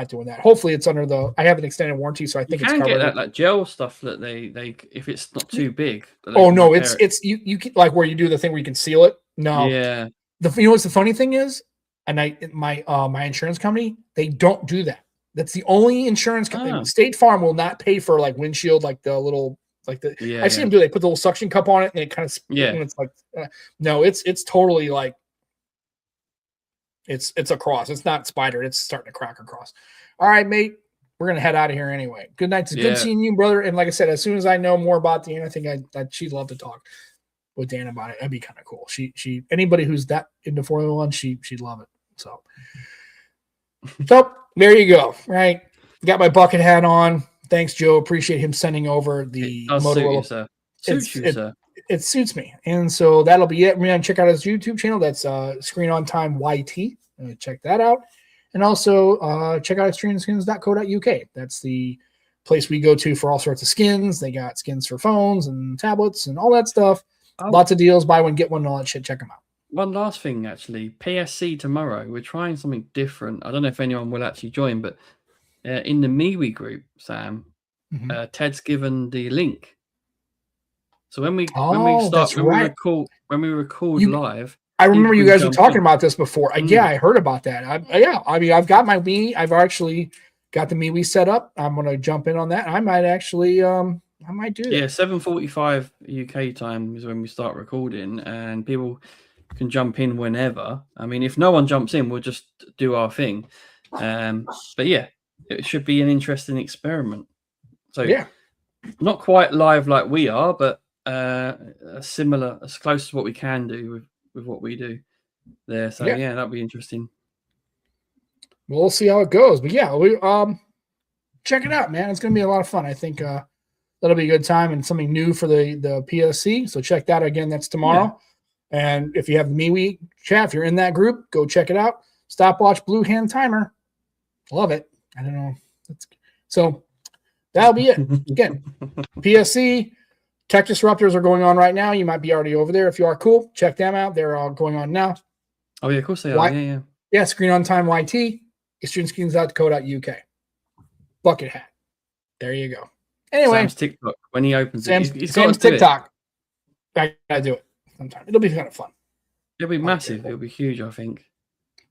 doing that. Hopefully it's under I have an extended warranty, so I think it's covered. You can get that like gel stuff that they if it's not too big. Oh no, it's you can, like where you do the thing where you can seal it. No. Yeah. What's the funny thing is, and my insurance company, they don't do that. That's the only insurance company. State Farm will not pay for like windshield, like the little I've seen them do. They put the little suction cup on it and it kind of and it's like no, it's totally like it's a cross. It's not spider. It's starting to crack across. All right, mate. We're gonna head out of here anyway. Good night. It's good seeing you, brother. And like I said, as soon as I know more about Dan, I think she'd love to talk with Dan about it. That'd be kind of cool. She anybody who's that into Formula One, she'd love it. So there you go. Right. Got my bucket hat on. Thanks, Joe. Appreciate him sending over the Motorola. It suits me. And so that'll be it. We're going to check out his YouTube channel. That's Screen on Time YT. Check that out. And also check out extremeskins.co.uk. That's the place we go to for all sorts of skins. They got skins for phones and tablets and all that stuff. Lots of deals. Buy one, get one, and all that shit. Check them out. One last thing, actually. PSC tomorrow. We're trying something different. I don't know if anyone will actually join, but in the MeWe group, Sam, Ted's given the link. So when we record live, I remember you guys were talking about this before. Yeah, I heard about that. I mean, I've got my MeWe. I've actually got the MeWe set up. I'm going to jump in on that. I might actually, I might do that. Yeah, 7:45 UK time is when we start recording, and people can jump in whenever. I mean, if no one jumps in, we'll just do our thing. But yeah, it should be an interesting experiment. So not quite live like we are, but similar, as close to what we can do with what we do there. So yeah, that'll be interesting. We'll see how it goes. But yeah, we check it out, man. It's gonna be a lot of fun. I think that'll be a good time and something new for the PSC. So check that again. That's tomorrow. And if you have the MeWe chat, if you're in that group, go check it out. Stopwatch Blue Hand Timer. Love it. I don't know. So that'll be it. Again, PSC. Tech Disruptors are going on right now. You might be already over there. If you are, cool. Check them out. They're all going on now. Oh, yeah, of course they are. Yeah, Screen on Time YT. extremeskins.co.uk. Bucket hat. There you go. Anyway. Sam's TikTok. When he opens Sam's TikTok. I got to do it sometime. It'll be kind of fun. It'll be massive. It'll be huge, I think.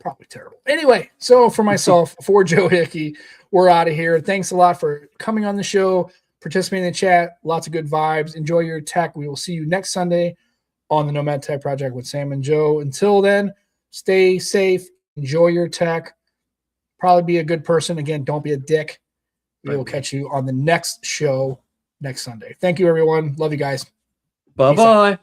Probably terrible. Anyway, so for myself, for Joe Hickey, we're out of here. Thanks a lot for coming on the show. Participating in the chat, lots of good vibes. Enjoy your tech. We will see you next Sunday on the Nomad Tech Project with Sam and Joe. Until then, stay safe. Enjoy your tech. Probably be a good person. Again, don't be a dick. We will catch you on the next show next Sunday. Thank you, everyone. Love you guys. Bye-bye.